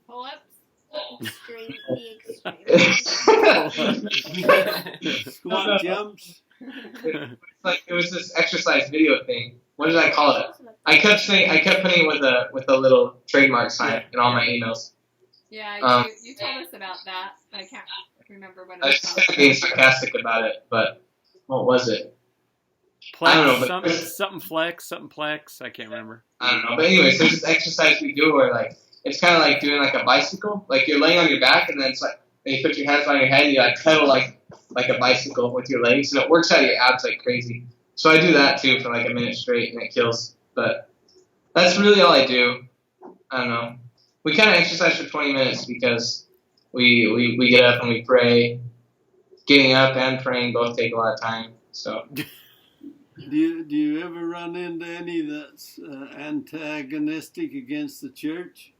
Pull-ups. Squat jumps. It was this exercise video thing. What did I call it? I kept putting it with a little trademark sign in all my emails. Yeah, you told us about that. I can't remember what it was. I was just being sarcastic about it, but what was it? Plex, I don't know, but something plex. I can't remember. I don't know. But anyways, there's this exercise we do where like it's kind of like doing like a bicycle. Like you're laying on your back, and then it's like and you put your hands on your head, and you like pedal like a bicycle with your legs, and it works out your abs like crazy. So I do that too for like a minute straight, and it kills. But that's really all I do. I don't know. We kind of exercise for 20 minutes because we get up and we pray. Getting up and praying both take a lot of time. So. Do you ever run into any that's antagonistic against the church?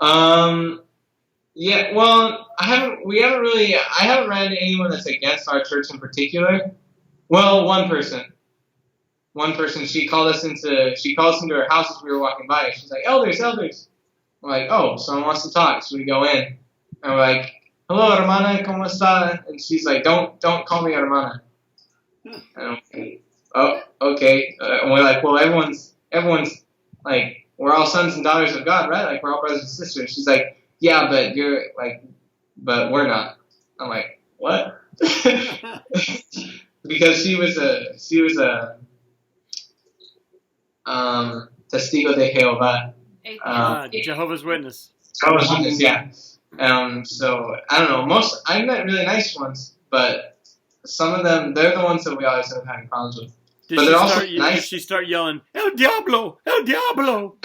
Yeah. Well, I haven't ran into anyone that's against our church in particular. Well, one person. She called us into her house as we were walking by. She's like, elders. We're like, oh, someone wants to talk. So we go in and we're like, hello, hermana, ¿cómo está? And she's like, don't call me hermana. And I'm like, oh, okay. And we're like, well, everyone's like, we're all sons and daughters of God, right? Like, we're all brothers and sisters. She's like, yeah, but you're like, but we're not. I'm like, what? Because she was a testigo de Jehová. Jehovah's Witness. Jehovah's Witness, yeah. So I don't know. I met really nice ones, but some of them, they're the ones that we always end up having problems with. Did she start yelling, El Diablo, El Diablo?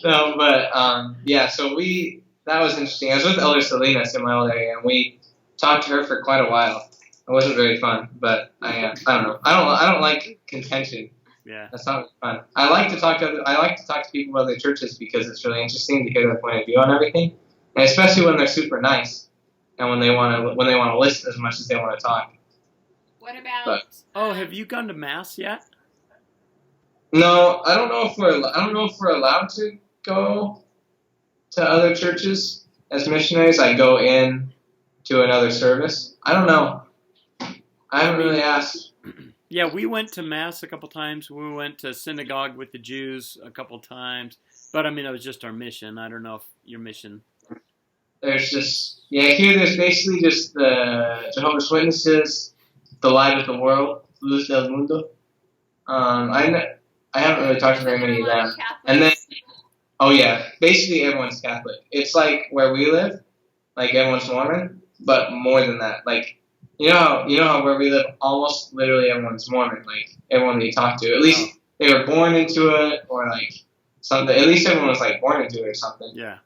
No, but yeah. So that was interesting. I was with Elder Salinas in my old area, and we talked to her for quite a while. It wasn't very fun, but I don't know. I don't like contention. Yeah, that's not fun. I like to talk to people about their churches because it's really interesting to hear their point of view on everything, and especially when they're super nice and when they want to listen as much as they want to talk. What about? Have you gone to mass yet? No, I don't know if we're allowed to go to other churches as missionaries. I go in to another service. I don't know. I haven't really asked. Yeah, we went to mass a couple times. We went to synagogue with the Jews a couple times. But, I mean, it was just our mission. I don't know if your mission... Here there's basically just the Jehovah's Witnesses, the Light of the World, Luz del Mundo. I haven't really talked to very many of them. And then, basically everyone's Catholic. It's like where we live, like everyone's Mormon, but more than that. Like, you know how where we live, almost literally everyone's Mormon. Like everyone that you talk to, at least they were born into it, or like something. At least everyone was like born into it or something. Yeah.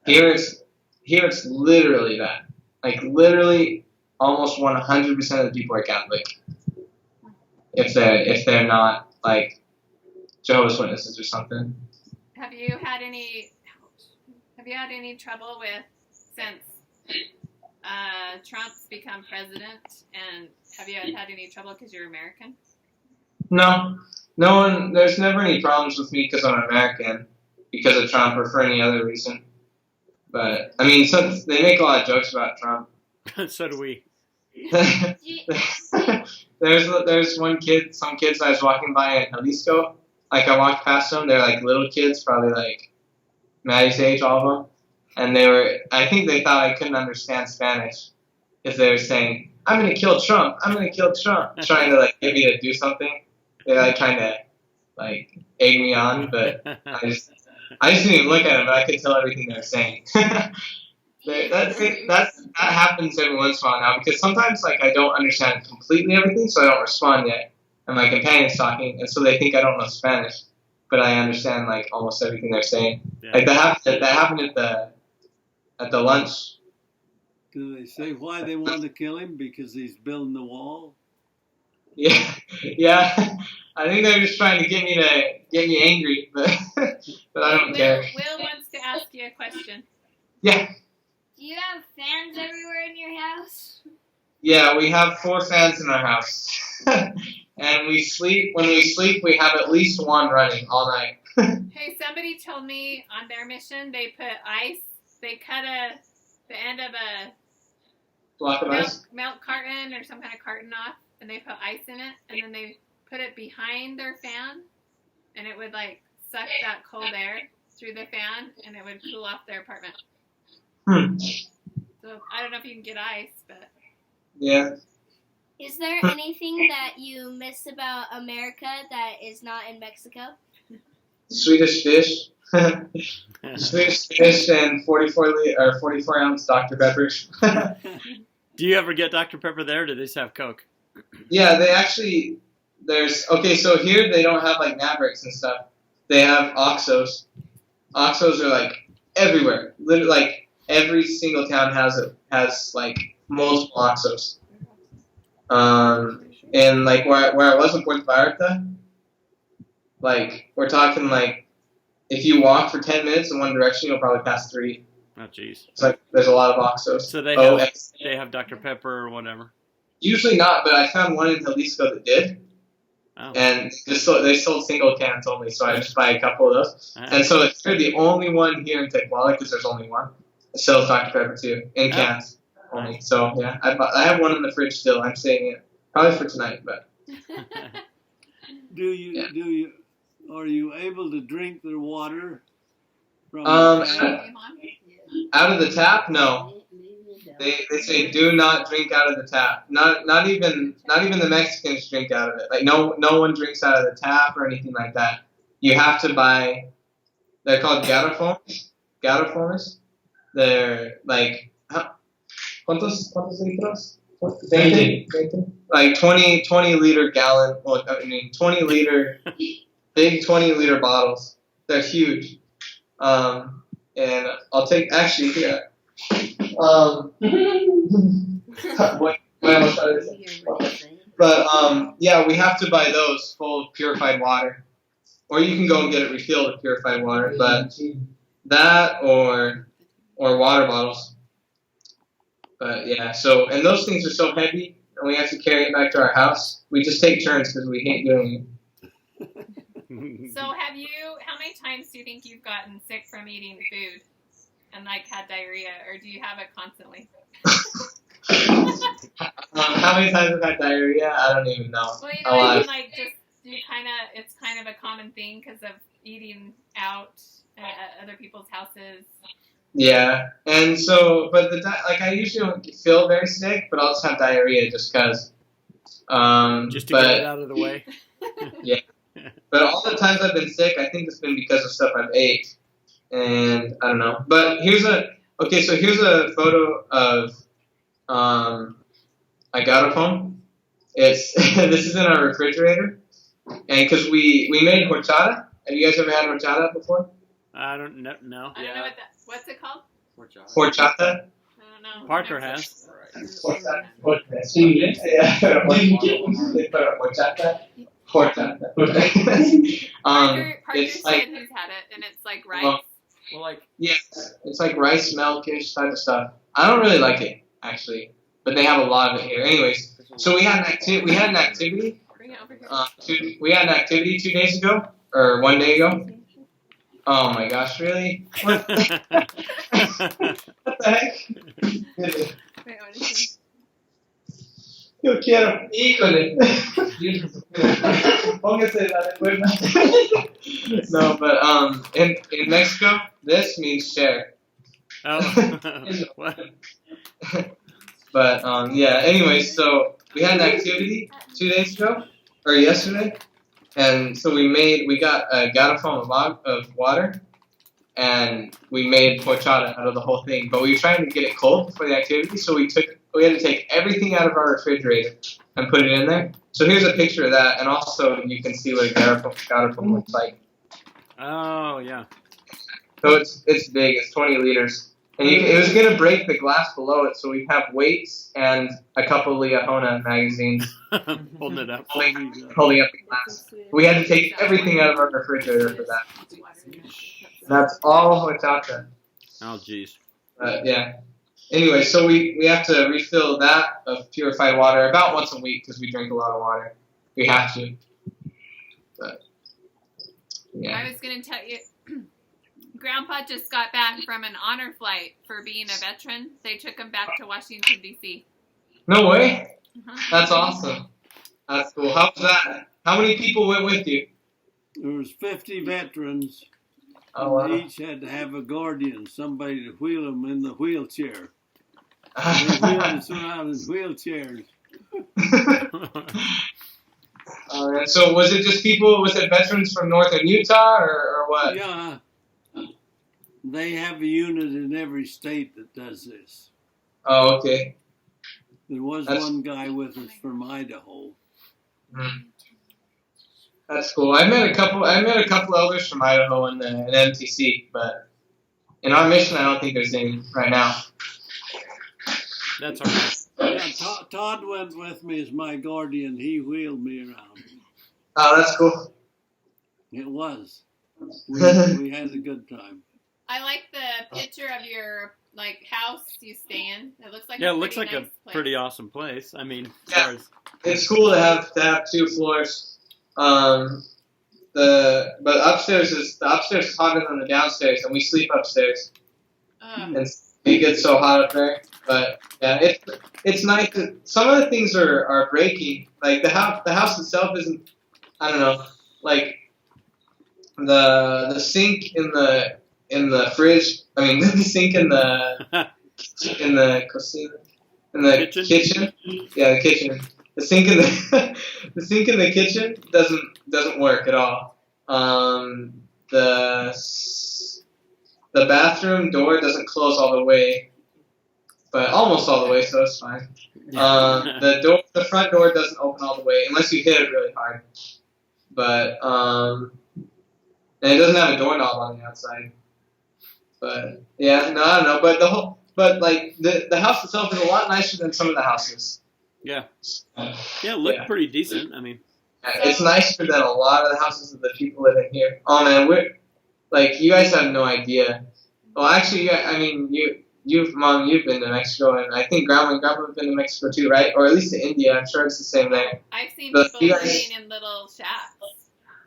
Here it's literally that. Like literally, almost 100% of the people are Catholic. If they're not like Jehovah's Witnesses or something. Have you had any trouble with since Trump's become president, and have you had any trouble because you're American? No one. There's never any problems with me because I'm American, because of Trump, or for any other reason. But I mean, they make a lot of jokes about Trump. So do we. There's some kids I was walking by in Jalisco. Like I walked past them. They're like little kids, probably like Maddie's age, all of them. And I think they thought I couldn't understand Spanish because they were saying, I'm going to kill Trump. I'm going to kill Trump. Trying to like get me to do something. They're like trying to like egg me on, but I just didn't even look at them, but I could tell everything they were saying. That happens every once in a while now, because sometimes like I don't understand completely everything, so I don't respond yet. And my companion's talking, and so they think I don't know Spanish, but I understand like almost everything they're saying. Yeah. Like that happened at the lunch. Do they say why they want to kill him? Because he's building the wall? Yeah. I think they're just trying to get me angry, but I don't care. Will wants to ask you a question. Yeah. Do you have fans everywhere in your house? Yeah, we have 4 fans in our house. And when we sleep, we have at least one running all night. Hey, somebody told me on their mission they put ice. They cut the end of a block of ice? Milk carton or some kind of carton off, and they put ice in it, and then they put it behind their fan, and it would like suck that cold air through the fan, and it would cool off their apartment. So I don't know if you can get ice, but yeah. Is there anything that you miss about America that is not in Mexico? Swedish fish. Swedish fish and 44 ounce Dr. Peppers. Do you ever get Dr. Pepper there, or do they just have Coke? Yeah, they actually, so here they don't have like Mavericks and stuff. They have Oxos. Oxos are like everywhere. Literally, like every single town has like multiple Oxos. And like where I was in Puerto Vallarta, like we're talking like if you walk for 10 minutes in one direction, you'll probably pass 3. Oh, jeez. It's like there's a lot of Oxos. So they have Dr. Pepper or whatever. Usually not, but I found one in Jalisco that did. Oh. And they sold single cans only, so I just buy a couple of those. And so it's the only one here in Tequala, because there's only one. It sells Dr. Pepper too, in cans only. So yeah, I have one in the fridge still. I'm saving it probably for tonight, but. Are you able to drink their water from out of the tap? No. They say do not drink out of the tap. Not even the Mexicans drink out of it. Like no one drinks out of the tap or anything like that. You have to buy. They're called garrafones. Garrafones. They're like ¿cuántos litros? 20. Like 20 liter gallon. Well, 20 liter big 20 liter bottles. They're huge. And I'll take actually here. But yeah, we have to buy those full of purified water, or you can go and get it refilled with purified water. But that or water bottles. But yeah, and those things are so heavy, and we have to carry it back to our house. We just take turns because we hate doing it. So how many times do you think you've gotten sick from eating food and like had diarrhea, or do you have it constantly? How many times I've had diarrhea? I don't even know. Well, you know, I mean, like it's kind of a common thing because of eating out at other people's houses. Yeah, and so, but I usually don't feel very sick, but I'll just have diarrhea just because. Just to get it out of the way. Yeah. But all the times I've been sick, I think it's been because of stuff I've ate, and I don't know. But here's a photo of I got a phone. It's this is in our refrigerator, and because we made horchata. Have you guys ever had horchata before? I don't know. I don't know what's it called? Horchata. I don't know. Parker has. Horchata. Parker it's said like he's had it, and it's like rice. Well, like it's like rice milkish type of stuff. I don't really like it actually, but they have a lot of it here. Anyways, so we had an activity. Bring it over here. We had an activity 2 days ago or 1 day ago. Oh my gosh, really? What the heck? Wait, what is it? Yo quiero. Híjole. Póngase la de cuerda. No, but in Mexico, this means share. Oh. What? But yeah. Anyways, so we had an activity 2 days ago or yesterday, and so we got a garrafon of water, and we made horchata out of the whole thing. But we were trying to get it cold before the activity, so we had to take everything out of our refrigerator and put it in there. So here's a picture of that, and also you can see what a garrafon looks like. Oh yeah. So it's big. It's 20 liters, and it was gonna break the glass below it. So we have weights and a couple Liahona magazines Holding it up. holding up the glass. We had to take everything out of our refrigerator for that. That's all horchata. Oh jeez. Yeah. Anyway, so we have to refill that of purified water about once a week because we drink a lot of water. We have to. But yeah. I was going to tell you, Grandpa just got back from an honor flight for being a veteran. They took him back to Washington, D.C. No way. Uh-huh. That's awesome. That's cool. How was that? How many people went with you? There was 50 veterans. Oh, wow. They each had to have a guardian, somebody to wheel them in the wheelchair. They wheeled us around in wheelchairs. So was it just people? Was it veterans from northern Utah or what? Yeah, they have a unit in every state that does this. Oh, okay. There was one guy with us from Idaho. That's cool. I met a couple elders from Idaho in MTC, but in our mission, I don't think there's any right now. That's all right. Yeah, Todd went with me as my guardian. He wheeled me around. Oh, that's cool. It was. We had a good time. I like the picture of your house you stay in. It looks like Yeah, a it looks pretty like nice a place. pretty awesome place. I mean, as Yeah. far as It's cool to have 2 floors. But upstairs is hotter than the downstairs, and we sleep upstairs. And it gets so hot up there. But yeah, it's nice. Some of the things are breaking. Like the house itself isn't. I don't know. Like the sink in the fridge. I mean, the sink in the kitchen. Yeah, the kitchen. The sink in the kitchen doesn't work at all. The bathroom door doesn't close all the way, but almost all the way, so it's fine. The front door doesn't open all the way unless you hit it really hard. But and it doesn't have a doorknob on the outside. But yeah, no, I don't know. But the house itself is a lot nicer than some of the houses. Yeah, it looked pretty decent. I mean, it's nicer than a lot of the houses of the people living here. Oh man, you guys have no idea. Well, actually, you've been to Mexico, and I think Grandma and Grandpa have been to Mexico too, right? Or at least to India. I'm sure it's the same there. I've seen But people living in little shacks.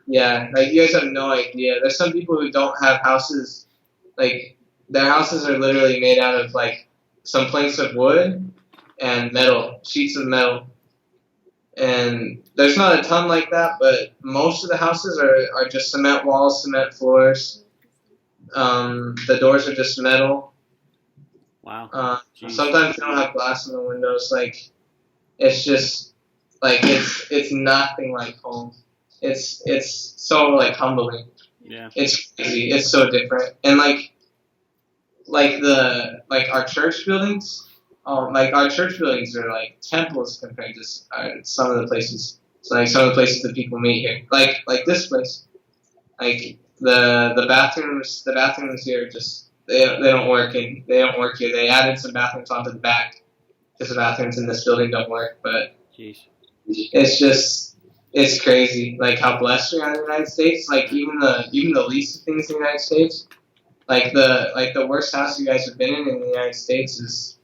Yeah, you guys have no idea. There's some people who don't have houses. Their houses are literally made out of some planks of wood and metal, sheets of metal. And there's not a ton like that, but most of the houses are just cement walls, cement floors. The doors are just metal. Wow. Sometimes they don't have glass in the windows. It's just it's nothing like home. It's so humbling. Yeah. It's crazy. It's so different. And our church buildings. Our church buildings are temples compared to some of the places. So some of the places that people meet here, like this place, the bathrooms here just they don't work and they don't work here. They added some bathrooms onto the back because the bathrooms in this building don't work. But it's crazy how blessed we are in the United States. Even the least things in the United States, the worst house you guys have been in the United States is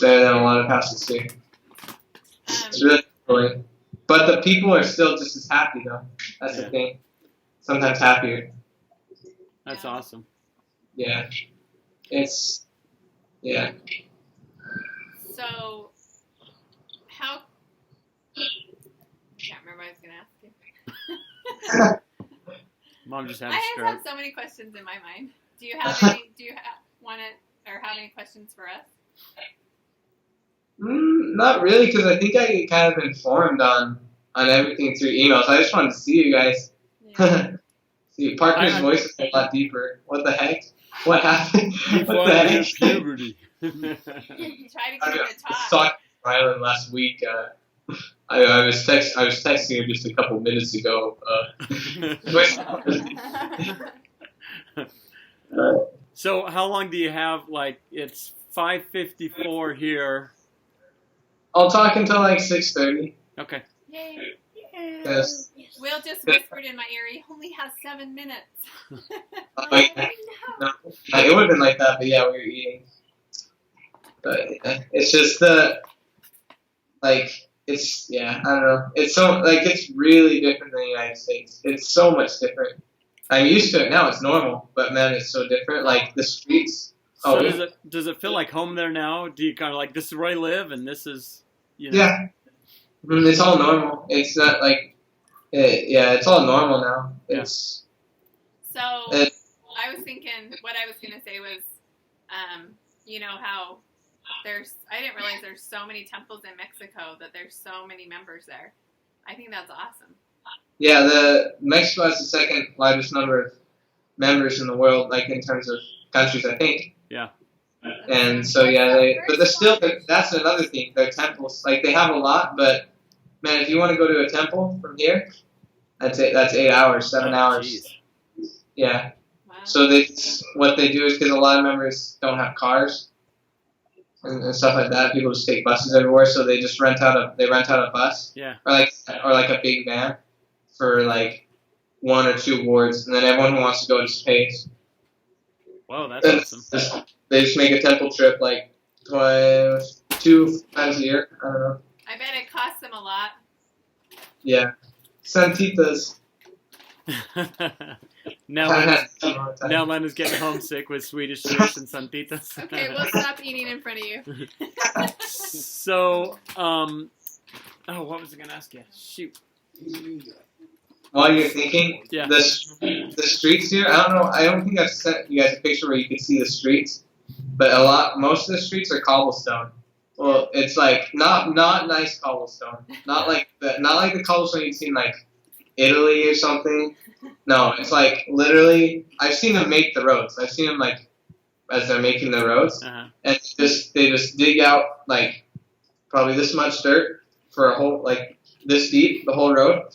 better than a lot of houses here. It's really cool. But the people are still just as happy, though. That's the thing. Sometimes happier. That's awesome. Yeah. Yeah. So, how... I can't remember what I was going to ask you. Mom just had a I stroke. have so many questions in my mind. Do you have any questions for us? Not really, because I think I get kind of informed on everything through emails. I just wanted to see you guys. Yeah. See, Parker's voice is a lot deeper. What the heck? What happened? What the heck? Puberty. Try to get him to I was talk. talking to Rylan last week. I was texting him just a couple minutes ago. So how long do you have? It's 5:54 here. I'll talk until 6:30. Okay. Yay. Yes. Will just whispered in my ear, he only has 7 minutes. No, it would have been like that, but yeah, we were eating. But it's just I don't know. It's so, it's really different than the United States. It's so much different. I'm used to it now. It's normal, but man, it's so different. The streets. So does it feel like home there now? Do you kind of this is where I live and this is, Yeah. It's all normal. It's not it's all normal now. It's. So I was thinking, what I was going to say was, how I didn't realize there's so many temples in Mexico that there's so many members there. I think that's awesome. Yeah, the Mexico has the second largest number of members in the world, like in terms of countries, I think. Yeah. And so but there's still that's another thing. Their temples, like they have a lot, but man, if you want to go to a temple from here, that's 8 hours, 7 hours. Geez. Yeah. Wow. So what they do is because a lot of members don't have cars and stuff like that. People just take buses everywhere, so they just rent out a bus. Yeah. Or like a big van for like 1 or 2 wards, and then everyone who wants to go just pays. Wow, that's awesome. They just make a temple trip like 2 times a year. I don't know. I bet it costs them a lot. Yeah. Santitas. now Len is getting homesick with Swedish fish and santitas. Okay, we'll stop eating in front of you. So, what was I going to ask you? Shoot. While you're thinking, Yeah. the streets here, I don't know, I don't think I've sent you guys a picture where you can see the streets, but most of the streets are cobblestone. Well, it's like not nice cobblestone, not like the cobblestone you'd see in like Italy or something. No, it's like literally, I've seen them make the roads. I've seen them like as they're making the roads, Uh-huh. and they just dig out like probably this much dirt for a whole like this deep, the whole road.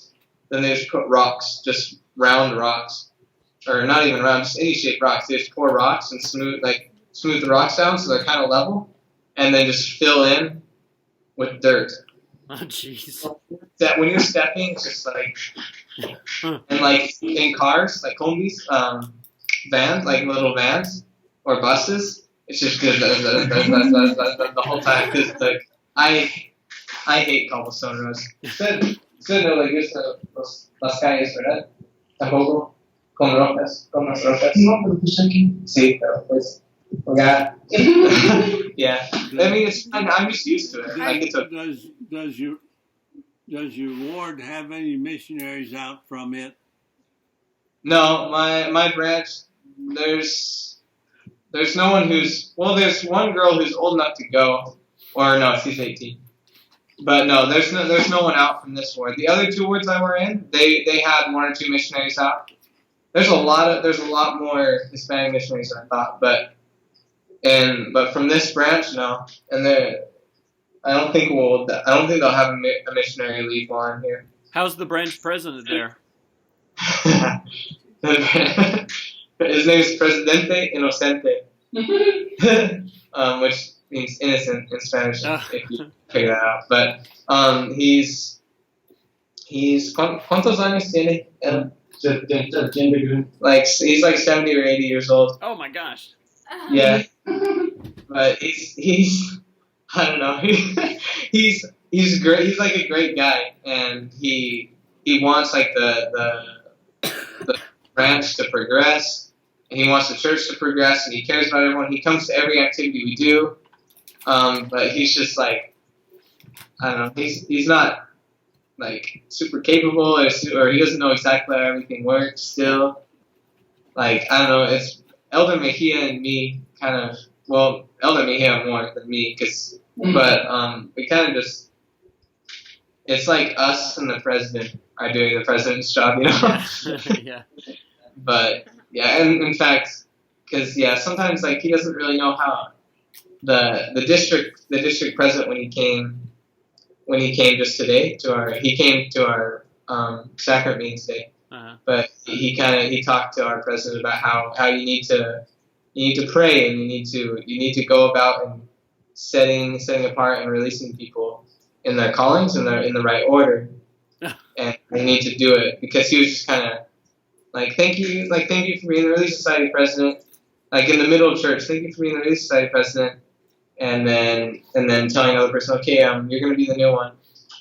Then they just put rocks, just round rocks, or not even round, just any shaped rocks. They just pour rocks and smooth the rocks down so they're kind of level, and then just fill in with dirt. Oh, jeez. That when you're stepping, it's just like, and like in cars, like combis, vans, like little vans or buses, it's just good the whole time. Because like I hate cobblestone roads. Usted no le gusta las calles, ¿verdad? Tampoco con rocas, con las rocas. No, pero pues aquí. Sí, pero pues. Yeah. I mean, it's fine. I'm just used to it. Like it's Does your ward have any missionaries out from it? No, my branch. There's no one who's there's one girl who's old enough to go, or no, she's 18. But no, there's no one out from this ward. The other 2 wards I were in, they had 1 or 2 missionaries out. There's a lot more Hispanic missionaries than I thought, but from this branch, no. And I don't think they'll have a missionary leave while I'm here. How's the branch president there? His name is Presidente Inocente, which means innocent in Spanish, if you figure that out. But he's ¿cuántos años tiene? Like he's like 70 or 80 years old. Oh my gosh. Yeah, but he's I don't know. He's great. He's like a great guy, and he wants like the branch to progress, and he wants the church to progress, and he cares about everyone. He comes to every activity we do. But he's just like, I don't know, he's not like super capable or he doesn't know exactly how everything works still. Like, I don't know, it's Elder Mejia and me Elder Mejia more than me, but we kind of just, it's like us and the president are doing the president's job, you know? Yeah. But, yeah, and in fact, because, sometimes, like, he doesn't really know how the district president when he came just today he came to our sacrament meeting today. Uh-huh. But he talked to our president about how you need to pray, and you need to go about and setting apart and releasing people in their callings in the right order, and you need to do it, because he was just kind of like, thank you for being the Relief Society president, like in the middle of church, thank you for being the Relief Society president. And then telling another person, okay, you're gonna be the new one,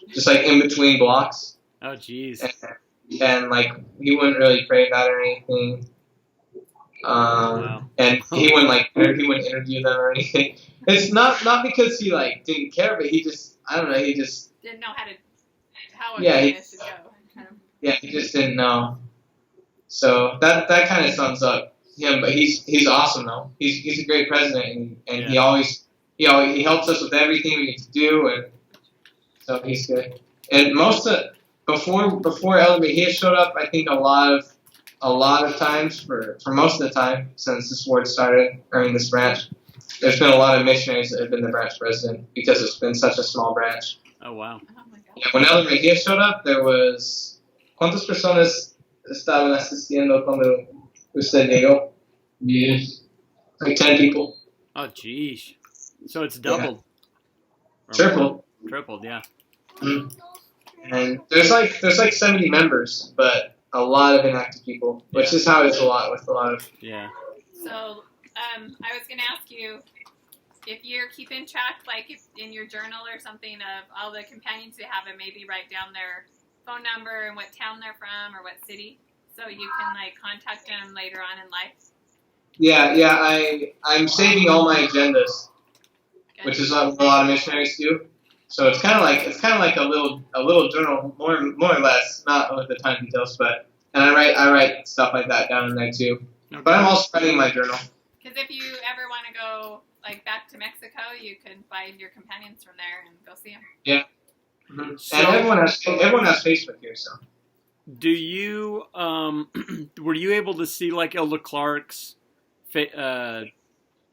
just like in between blocks. Oh, jeez. And like he wouldn't really pray about it or anything. Wow. And he wouldn't interview them or anything. It's not because he like didn't care, but he just, I don't know, he just didn't know how it should go. Yeah, he just didn't know. So that kind of sums up him. But he's awesome though. He's a great president, and he always he helps us with everything we need to do, and so he's good. And before Elder Mejia showed up, I think a lot of times for most of the time since this ward started, or in this branch, there's been a lot of missionaries that have been the branch president because it's been such a small branch. Oh, wow. Oh my God. Yeah, when Elder Mejia showed up, there was ¿cuántas personas estaban asistiendo cuando usted llegó? Yes. Like 10 people. Oh, geez. So it's doubled. Or Triple. Tripled, yeah. Mm. And there's like 70 members, but a lot of inactive people, which is how it's a lot with a lot of. Yeah. So, I was going to ask you if you're keeping track, like if in your journal or something, of all the companions you have, and maybe write down their phone number and what town they're from or what city, so you can like contact them later on in life. Yeah. I'm saving all my agendas, Good. which is what a lot of missionaries do. So it's kind of like a little journal, more or less, not with the ton details, but and I write stuff like that down in there too. Okay. But I'm also writing my journal. Because if you ever want to go like back to Mexico, you can find your companions from there and go see them. Yeah. Mm-hmm. So- And everyone has Facebook here, so. Do you, were you able to see like Elder Clark's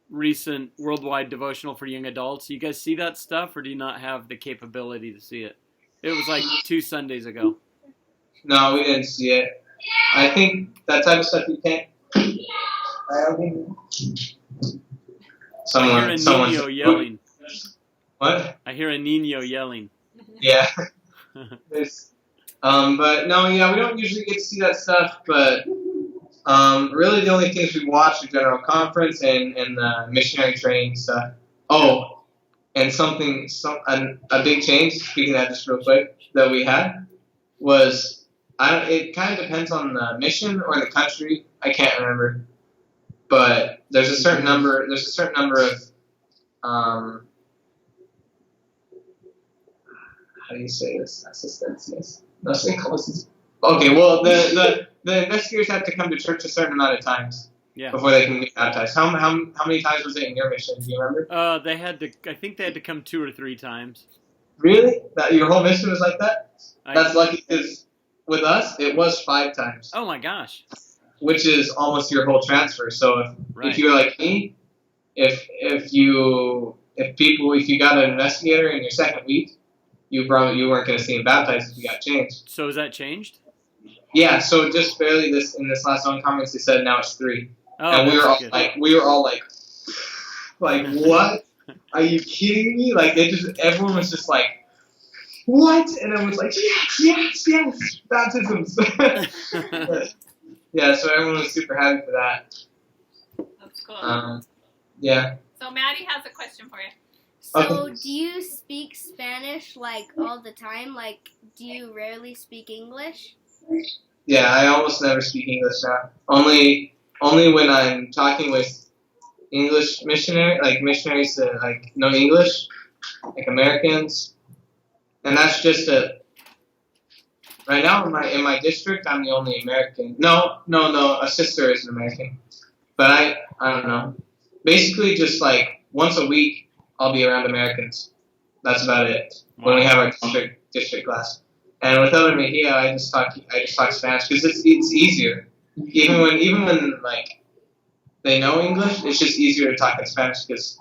recent worldwide devotional for young adults? You guys see that stuff, or do you not have the capability to see it? It was like 2 Sundays ago. No, we didn't see it. I think that type of stuff you can't. I hear a Nino yelling. What? I hear a Nino yelling. Yeah. But no, yeah, we don't usually get to see that stuff. But really, the only things we watch are General Conference and the missionary training stuff. Oh, and a big change. Speaking of that, just real quick, that we had was it kind of depends on the mission or the country. I can't remember, but there's a certain number. Of how do you say this? Assistants, yes. No, say closest. Okay, well, the investigators have to come to church a certain amount of times before they can get baptized. How many times was it in your mission? Do you remember? I think they had to come 2 or 3 times. Really? Your whole mission was like that? That's lucky, because with us, it was 5 times. Oh my gosh. Which is almost your whole transfer. So if you're like me, if you got an investigator in your second week, you weren't going to see him baptized if you got changed. So is that changed? Yeah. So just barely in this last one conference, they said now it's 3, and we were all like, what? Are you kidding me? Like everyone was just like, what? And everyone was like, yes, baptisms. Yeah. So everyone was super happy for that. That's cool. Yeah. So Maddie has a question for you. So, do you speak Spanish, like, all the time? Like, do you rarely speak English? Yeah, I almost never speak English now. Only when I'm talking with English missionaries that, like, know English, like Americans. And that's just right now in my district, I'm the only American. No, a sister is an American. But I don't know. Basically, just, like, once a week, I'll be around Americans. That's about it. When we have our district class, and with Elder Mejia, I just talk Spanish because it's easier. Even when like they know English, it's just easier to talk in Spanish because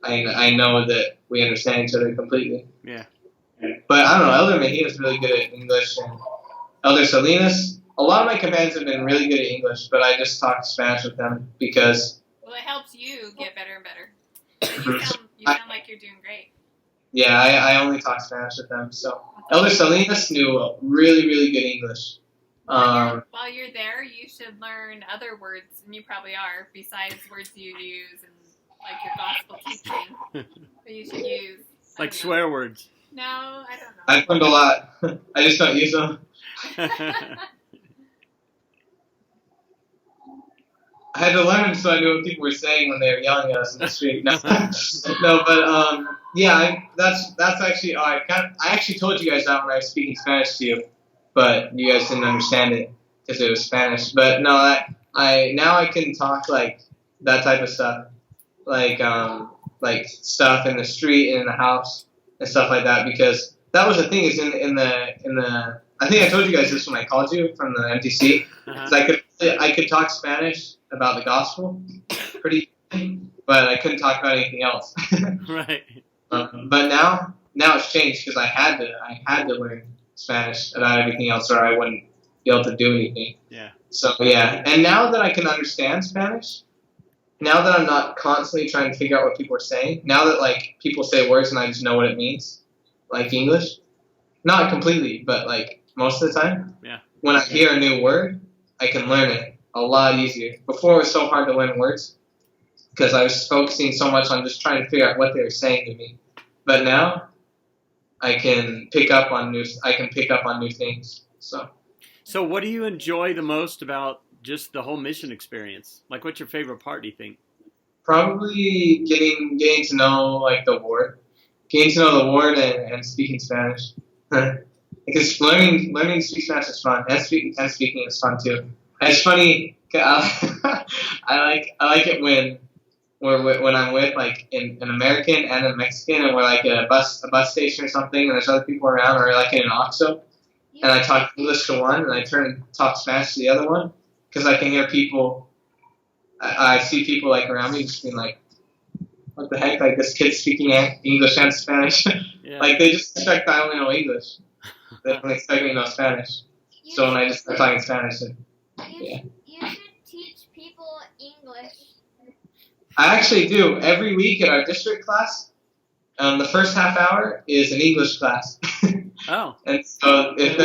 I know that we understand each other completely. Yeah. But I don't know. Elder Mejia is really good at English, and Elder Salinas. A lot of my companions have been really good at English, but I just talk Spanish with them because. Well, it helps you get better and better. You sound like you're doing great. Yeah, I only talk Spanish with them. So Elder Salinas knew really, really good English. While you're there, you should learn other words, and you probably are, besides words you use and like your gospel teaching. But you should use like swear words. No, I don't know. I've learned a lot. I just don't use them. I had to learn so I knew what people were saying when they were yelling at us in the street. No, but yeah, that's actually. I actually told you guys that when I was speaking Spanish to you, but you guys didn't understand it because it was Spanish. But no, I now I can talk like that type of stuff, like like stuff in the street and in the house and stuff like that, because that was the thing is in the I think I told you guys this when I called you from the MTC. Is I could talk Spanish about the gospel pretty easily, but I couldn't talk about anything else. Right. But now it's changed because I had to learn Spanish about everything else, or I wouldn't be able to do anything. Yeah. So yeah, and now that I can understand Spanish, now that I'm not constantly trying to figure out what people are saying, now that like people say words and I just know what it means, like English, not completely, but like most of the time, yeah. When I hear a new word, I can learn it a lot easier. Before it was so hard to learn words because I was focusing so much on just trying to figure out what they were saying to me. But now I can pick up on new things. So what do you enjoy the most about just the whole mission experience? Like, what's your favorite part, do you think? probably getting to know like the ward, and speaking Spanish. Because learning to speak Spanish is fun, and speaking is fun too. And it's funny. I like it when I'm with like an American and a Mexican, and we're like at a bus station or something, and there's other people around, or like in an OXXO, and I talk English to one, and I turn and talk Spanish to the other one, because I can hear people. I see people like around me just being like, "What the heck?" Like this kid's speaking English and Spanish. Yeah. Like they just expect I only know English. They don't expect me to know Spanish. So when I just start talking Spanish, yeah. You should teach people English. I actually do. Every week at our district class, the first half hour is an English class. Oh. And so if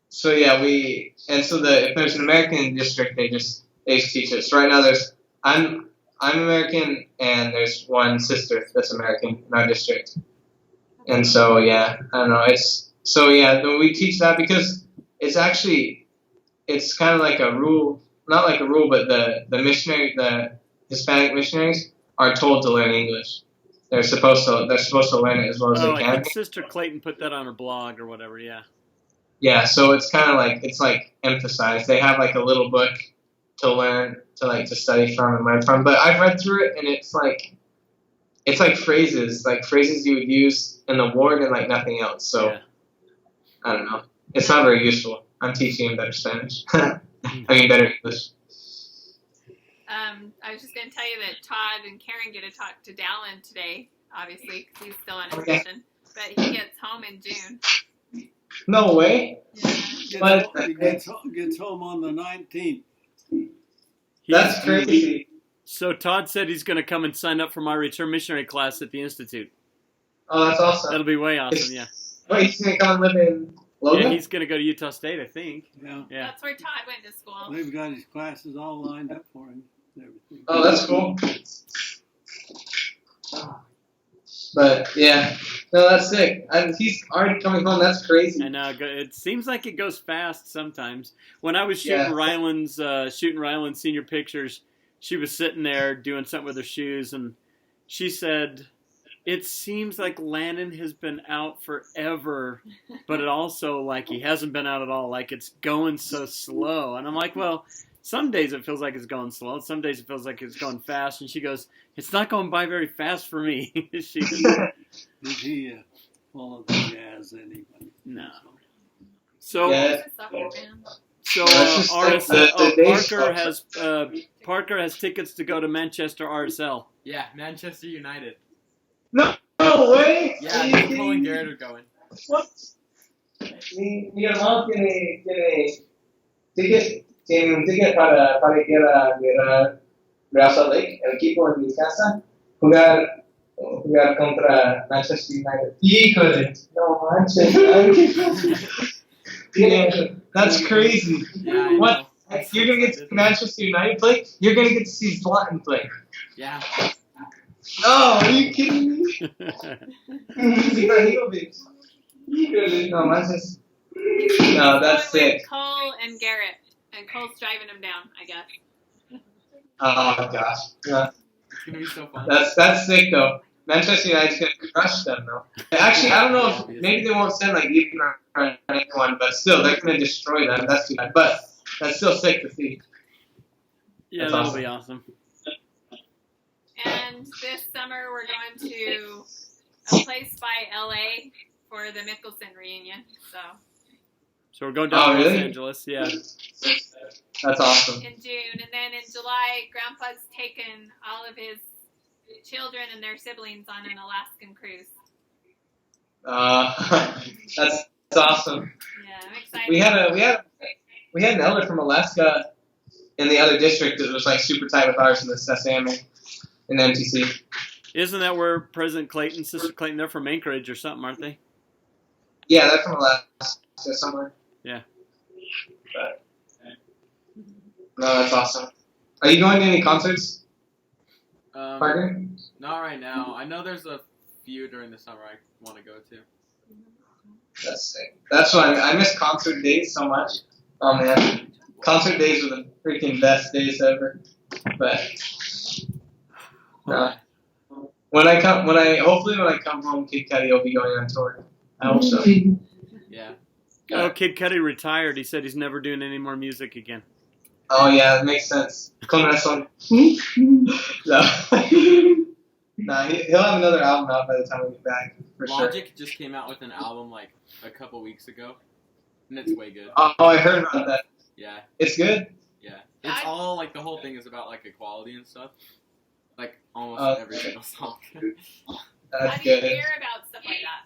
so yeah, if there's an American district, they just teach us. So right now I'm American, and there's one sister that's American in our district. And so yeah, I don't know. We teach that because it's kind of like a rule, not like a rule, but the Hispanic missionaries are told to learn English. They're supposed to learn it as well as they can. Like Sister Clayton put that on her blog or whatever, yeah. Yeah, so it's kind of like emphasized. They have like a little book to learn, to study from and learn from. But I've read through it, and it's like phrases you would use in the ward and like nothing else. So yeah. I don't know. It's not very useful. I'm teaching him better Spanish. Better English. I was just going to tell you that Todd and Karen get to talk to Dallin today, obviously, because he's still on his mission. But he gets home in June. No way. Yeah. He gets home on the 19th. That's crazy. So Todd said he's going to come and sign up for my return missionary class at the Institute. Oh, that's awesome. That'll be way awesome, yeah. Wait, he's going to come and live in Logan? Yeah, he's going to go to Utah State, I think. Yeah. That's where Todd went to school. They've got his classes all lined up for him and everything. Oh, that's cool. But yeah, no, that's sick. He's already coming home. That's crazy. And it seems like it goes fast sometimes. When I was shooting Ryland's senior pictures, she was sitting there doing something with her shoes, and she said, "It seems like Landon has been out forever, but it also like he hasn't been out at all. Like it's going so slow." And I'm like, "Well, some days it feels like it's going slow. Some days it feels like it's going fast." And she goes, "It's not going by very fast for me." Did he follow the jazz anyway? No. So, Parker has tickets to go to Manchester RSL. Yeah, Manchester United. No way. Yeah, Nicole and Garrett are going. What? Mi hermano tiene un ticket para ir a Real Salt Lake, el equipo en mi casa, jugar contra Manchester United. Híjole, no manches. That's crazy. Yeah, what? You're going to get to Manchester United play? You're going to get to see Zlatan play. Yeah. Oh, are you kidding me? No, manches. No, that's sick. Cole and Garrett. And Cole's driving him down, I guess. Oh gosh. Yeah. It's gonna be so fun. That's sick though. Manchester United's gonna crush them though. Actually, I don't know if maybe they won't send like even anyone, but still they're gonna destroy them. That's too bad. But that's still sick to see. Yeah, That's that'll awesome. be awesome. And this summer we're going to a place by LA for the Mickelson reunion. So we're going down to Los really? Angeles. Yeah. That's awesome. In June, and then in July, Grandpa's taken all of his children and their siblings on an Alaskan cruise. That's awesome. Yeah, I'm excited. We had an elder from Alaska in the other district that was like super tight with ours in the SAMA in the MTC. Isn't that where President Clayton, Sister Clayton, they're from Anchorage or something, aren't they? Yeah, they're from Alaska somewhere. Yeah. But, no, that's awesome. Are you going to any concerts, Parker? Not right now. I know there's a few during the summer I want to go to. That's sick. That's why I miss concert days so much. Oh man, concert days are the freaking best days ever. But hopefully when I come home, Kid Cudi will be going on tour. I hope so. Yeah. Oh, Kid Cudi retired. He said he's never doing any more music again. Oh yeah, that makes sense. Con razón. No, he'll have another album out by the time we get back, for sure. Logic just came out with an album like a couple weeks ago, and it's way good. Oh, I heard about that. Yeah. It's good? Yeah. It's all like the whole thing is about like equality and stuff. Like almost every single song. That's How do you good. hear about stuff like that?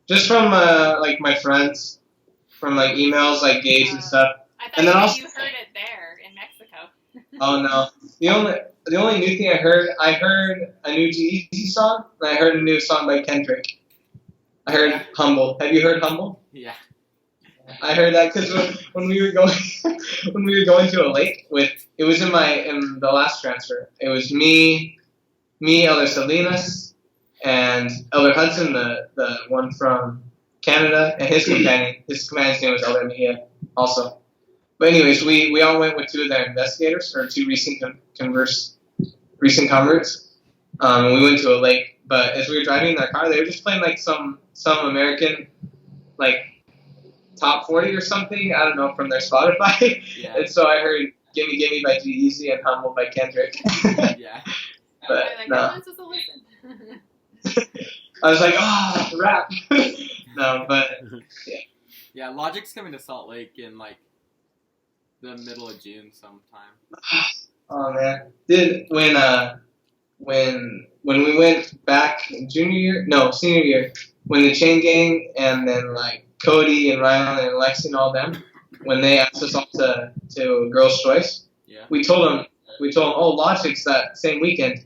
Just from like my friends, from like emails, like Gage and stuff. I And then thought also, you heard it there in Mexico. oh no, the only new thing I heard a new G-Eazy song, and I heard a new song by Kendrick. I heard Humble. Have you heard Humble? Yeah. I heard that because when we were going to a lake it was in the last transfer. It was me, Elder Salinas, and Elder Hudson, the one from Canada, and his companion's name was Elder Mejia also. But anyways, we all went with two of their investigators, or two recent converts. And we went to a lake. But as we were driving in our car, they were just playing like some American, like, top 40 or something. I don't know, from their Spotify. Yeah. And so I heard "Gimme Gimme" by G-Eazy and "Humble" by Kendrick. Yeah. But Like, no, everyone's supposed to listen. I was like, rap. No, but Yeah, Logic's coming to Salt Lake in like the middle of June sometime. oh man, dude, when we went back in senior year, when the Chain Gang and then like Cody and Ryan and Lexi and all them, when they asked us all to Girls' Choice, Yeah. we told them, oh, Logic's that same weekend,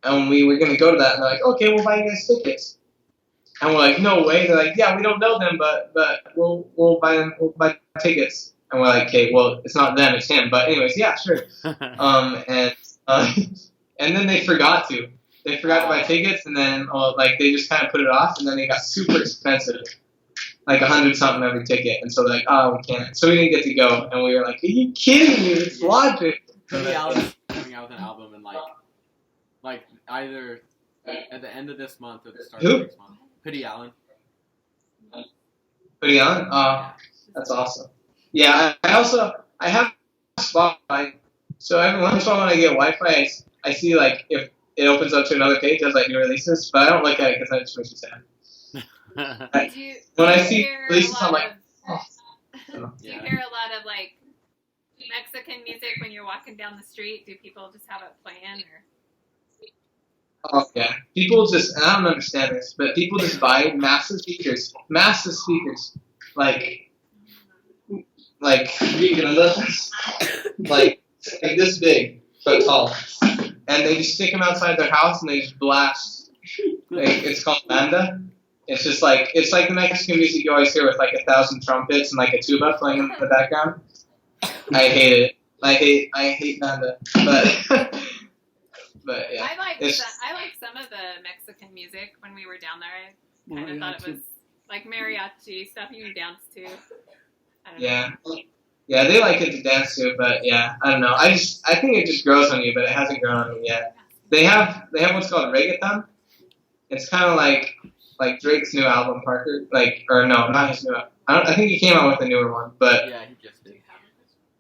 and we were gonna go to that, and they're like, okay, we'll buy you guys tickets, and we're like, no way. They're like, yeah, we don't know them, but we'll buy tickets, and we're like, okay, well, it's not them, it's him, but anyways, yeah, sure. And then they forgot to. They forgot to buy tickets, and then like they just kind of put it off, and then they got super expensive, like $100-something every ticket, and so they're like, oh, we can't. So we didn't get to go, and we were like, are you kidding me? It's Logic. Cody Allen's coming out with an album in like either at the end of this month or the start Who? of next month. Hoodie Allen. Put it on? Oh, that's awesome. Yeah, I have Spotify, so every once in a while when I get Wi-Fi, I see like if it opens up to another page as like new releases, but I don't look at it because that just makes me sad. When I see releases, I'm like, do you hear a lot of like Mexican music when you're walking down the street? Do people just have it playing, or? oh yeah, people just, and I don't understand this, but people just buy massive speakers, like this big but tall, and they just stick them outside their house and they just blast. It's called banda. It's just like the Mexican music you always hear with like 1,000 trumpets and like a tuba playing in the background. I hate it. I hate banda, but yeah. I like some of the Mexican music when we were down there. I kind of thought it was like mariachi stuff you dance to. I don't know. Yeah, they like it to dance to, but yeah, I don't know. I think it just grows on you, but it hasn't grown on me yet. They have what's called reggaeton. It's kind of like Drake's new album, Parker. Or no, not his new album. I think he came out with a newer one, but Yeah, he just did.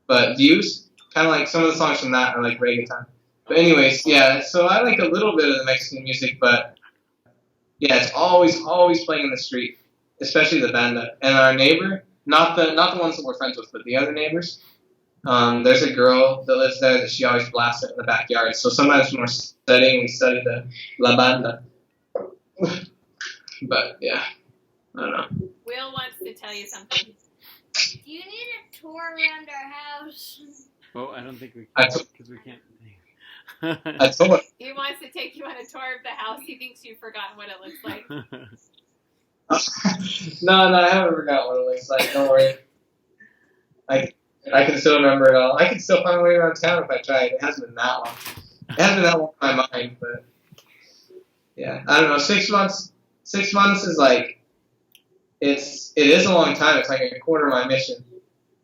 but Views. kind of like some of the songs from that are like reggaeton. But anyways, yeah. So I like a little bit of the Mexican music, but yeah, it's always playing in the street, especially the banda. And our neighbor, not the ones that we're friends with, but the other neighbors. There's a girl that lives there that she always blasts it in the backyard. So sometimes when we're studying, we study the la banda. But yeah, I don't know. Will wants to tell you something. Do you need a tour around our house? Oh, I don't think we I can took- because we can't. I told her. He wants to take you on a tour of the house. He thinks you've forgotten what it looks like. No, I haven't forgotten what it looks like. Don't worry. I can still remember it all. I can still find my way around town if I tried. It hasn't been that long. It hasn't been that long in my mind, but yeah, I don't know. 6 months. 6 months is like it is a long time. It's like a quarter of my mission.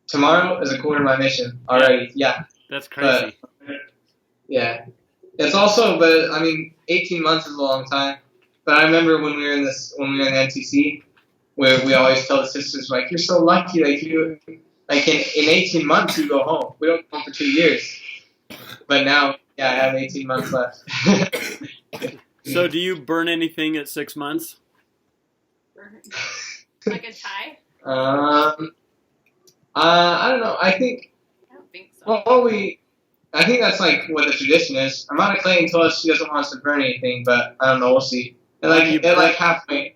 Tomorrow is a quarter of my mission already. Yeah. That's crazy. But, yeah. It's also, but I mean, 18 months is a long time. But I remember when we were in the NTC, where we always tell the sisters like, "You're so lucky, like you, like in 18 months you go home. We don't go home for 2 years." But now, yeah, I have 18 months left. So, do you burn anything at 6 months? Like a tie? I don't know. I think. I don't think so. Well, I think that's like what the tradition is. Amanda Clayton told us she doesn't want us to burn anything, but I don't know. We'll see. Halfway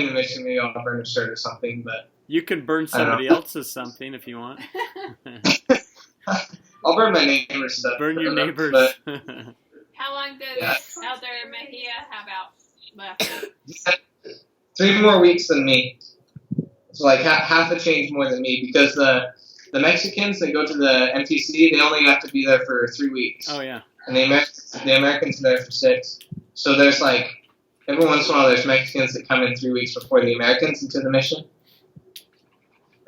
in the mission, maybe I'll burn a shirt or something. But You can burn somebody else's something if you want. I'll burn my neighbor's stuff. Burn your neighbors. But, How long does Elder Mejia have out left? 3 more weeks than me. So like half a change more than me because the Mexicans that go to the MTC, they only have to be there for 3 weeks. Oh yeah. And the Americans are there for 6. So there's like every once in a while there's Mexicans that come in 3 weeks before the Americans into the mission.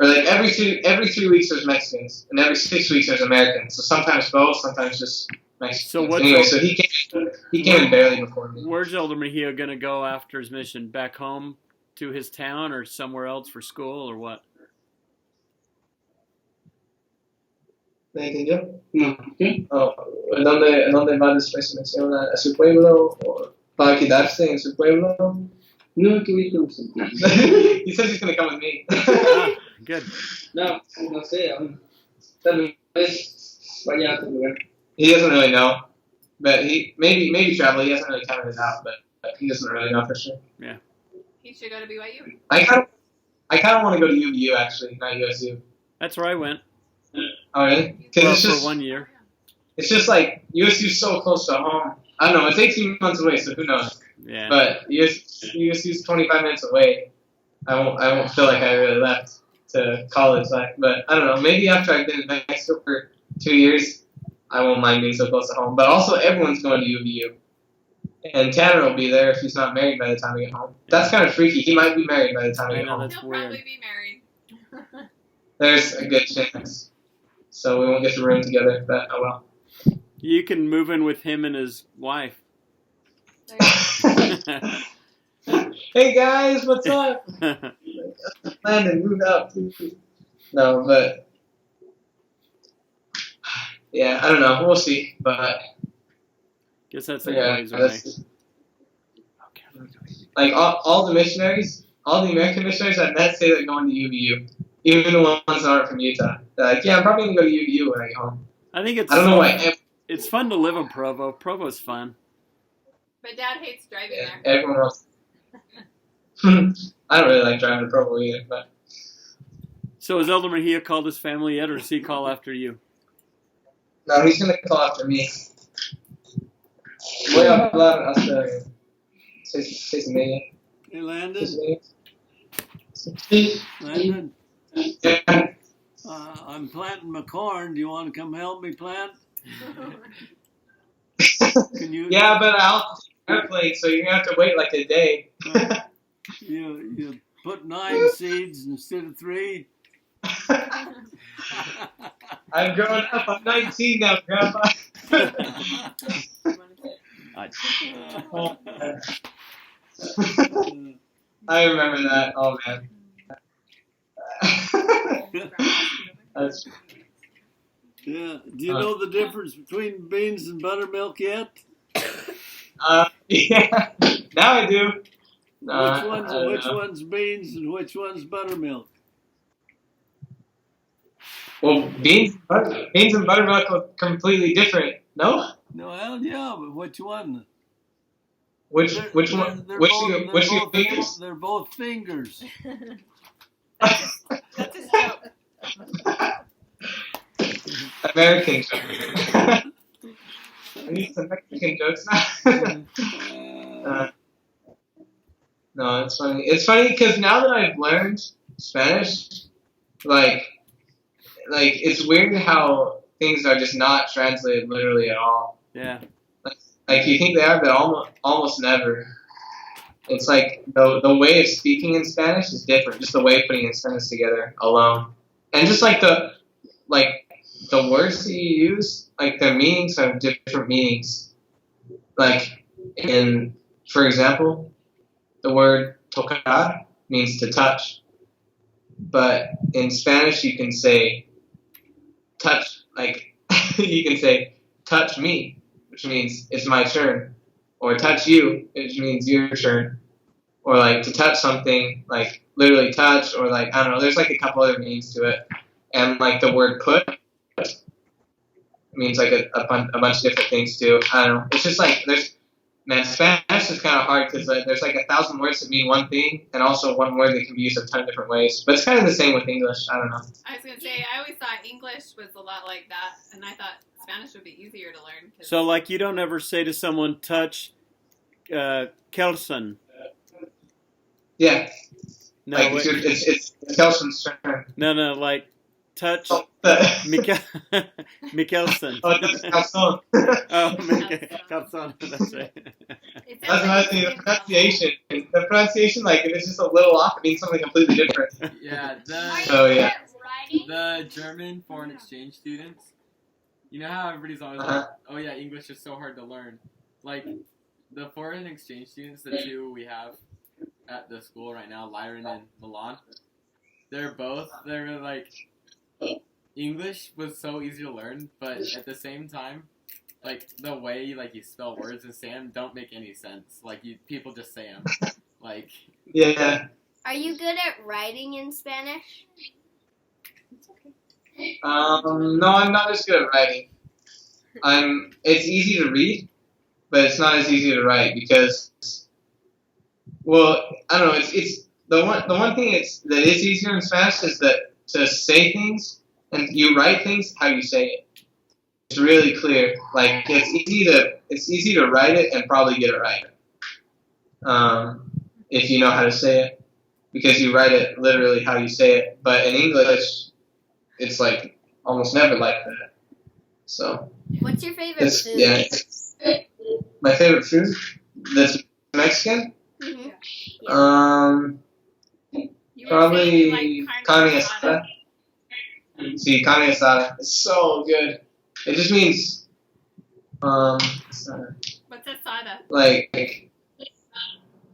Or like every 3 weeks there's Mexicans, and every 6 weeks there's Americans. So sometimes both, sometimes just Mexicans. So what's anyway, so he came in barely before me. Where's Elder Mejia gonna go after his mission? Back home to his town or somewhere else for school or what? ¿Me entendió? No, ¿qué? Oh, ¿dónde va después de mención a su pueblo? ¿O para quedarse en su pueblo? No, que vi He says he's going to come with me. Ah, good. No, no sé aún. Tal vez vaya a otro lugar. He doesn't really know. But he maybe travel. He hasn't really counted it out, but he doesn't really know for sure. Yeah. He should go to BYU. I kind of want to go to UVU actually, not USU. That's where I went. Oh really? Because Well, it's just for 1 year. it's just like USU's so close to home. I don't know. It's 18 months away, so who knows? Yeah. But USU's 25 minutes away. I won't feel like I really left to college. But I don't know. Maybe after I've been in Mexico for 2 years, I won't mind being so close to home. But also, everyone's going to UVU. And Tanner will be there if he's not married by the time we get home. That's kind of freaky. He might be married by the time we I get know, home. that's He'll weird. probably be married. There's a good chance. So we won't get to room together, but oh well. You can move in with him and his wife. Hey guys, what's up? Landon, move out, please. No, but yeah, I don't know. We'll see. But Guess that's a yeah, ways away. like all the missionaries, all the American missionaries I've met say they're going to UVU. Even the ones that aren't from Utah. They're like, yeah, I'm probably going to go to UVU when I get home. I think it's I don't know fun. why. It's fun to live in Provo. Provo's fun. But Dad hates driving Yeah, there. everyone else. I don't really like driving to Provo either, but So has Elder Mejia called his family yet, or does he call after you? no, he's going to call after me. Voy a hablar hasta 6:30. Hey, Landon. 6:30. Landon, Yeah. I'm planting my corn. Do you want to come help me plant? Can you? Yeah, but I'll take an airplane, so you're going to have to wait like a day. You put 9 seeds instead of 3. I'm growing up. I'm 19 now, Grandpa. Oh, man. I remember that. Oh, man. That's, Yeah. Do you know the difference between beans and buttermilk yet? Yeah. Now I do. Which one's beans and which one's buttermilk? Well, beans and buttermilk are completely different. No? No, hell yeah, but which one? Which one? Which both, fingers? They're both fingers. That's his joke. American joke. I need some Mexican jokes now. No, it's funny. It's funny because now that I've learned Spanish, like it's weird how things are just not translated literally at all. Yeah. Like you think they are, but almost never. It's like the way of speaking in Spanish is different. Just the way of putting a sentence together alone, and just like the words that you use, like their meanings have different meanings. Like for example, the word tocar means to touch, but in Spanish you can say touch, like you can say touch me, which means it's my turn, or touch you, which means your turn, or like to touch something, like literally touch, or like I don't know. There's like a couple other meanings to it, and like the word put means like a bunch of different things too. I don't know. It's just like Spanish is kind of hard because there's like 1,000 words that mean one thing, and also one word that can be used a ton of different ways. But it's kind of the same with English. I don't know. I was gonna say I always thought English was a lot like that, and I thought Spanish would be easier to learn. So, like, you don't ever say to someone, touch Kelson. Yeah. No, like it's Kelson's turn. No, like, touch Mickelson. Oh, that's Kelson. Oh, Kelson. That's right. That's another thing. The pronunciation. The pronunciation, like, if it's just a little off, it means something completely different. Yeah. The German foreign exchange students. You know how everybody's always like, oh yeah, English is so hard to learn. Like, the foreign exchange students, the two we have at the school right now, Lyron and Milan, they're like, English was so easy to learn, but at the same time, like, the way, like, you spell words and say them don't make any sense. Like, people just say them. Like... Yeah. Are you good at writing in Spanish? No, I'm not as good at writing. It's easy to read, but it's not as easy to write because, well, I don't know. It's the one thing that is easier in Spanish is that to say things and you write things how you say it. It's really clear. Like it's easy to write it and probably get it right. If you know how to say it, because you write it literally how you say it. But in English, it's like almost never like that. So. What's your favorite food? Yeah. My favorite food that's Mexican? Mm-hmm. Yeah. Probably carne asada. See, carne asada is so good. It just means What's asada? Like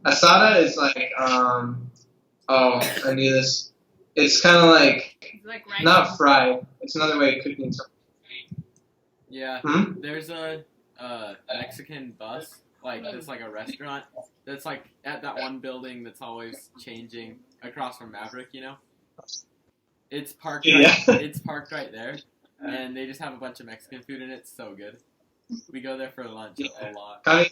asada is like I knew this. It's kind of like not fried. It's another way of cooking something. Yeah, there's a Mexican bus, like it's like a restaurant that's like at that one building that's always changing across from Maverick, you know. It's parked. It's parked right there, and they just have a bunch of Mexican food in it. It's so good. We go there for lunch a lot. I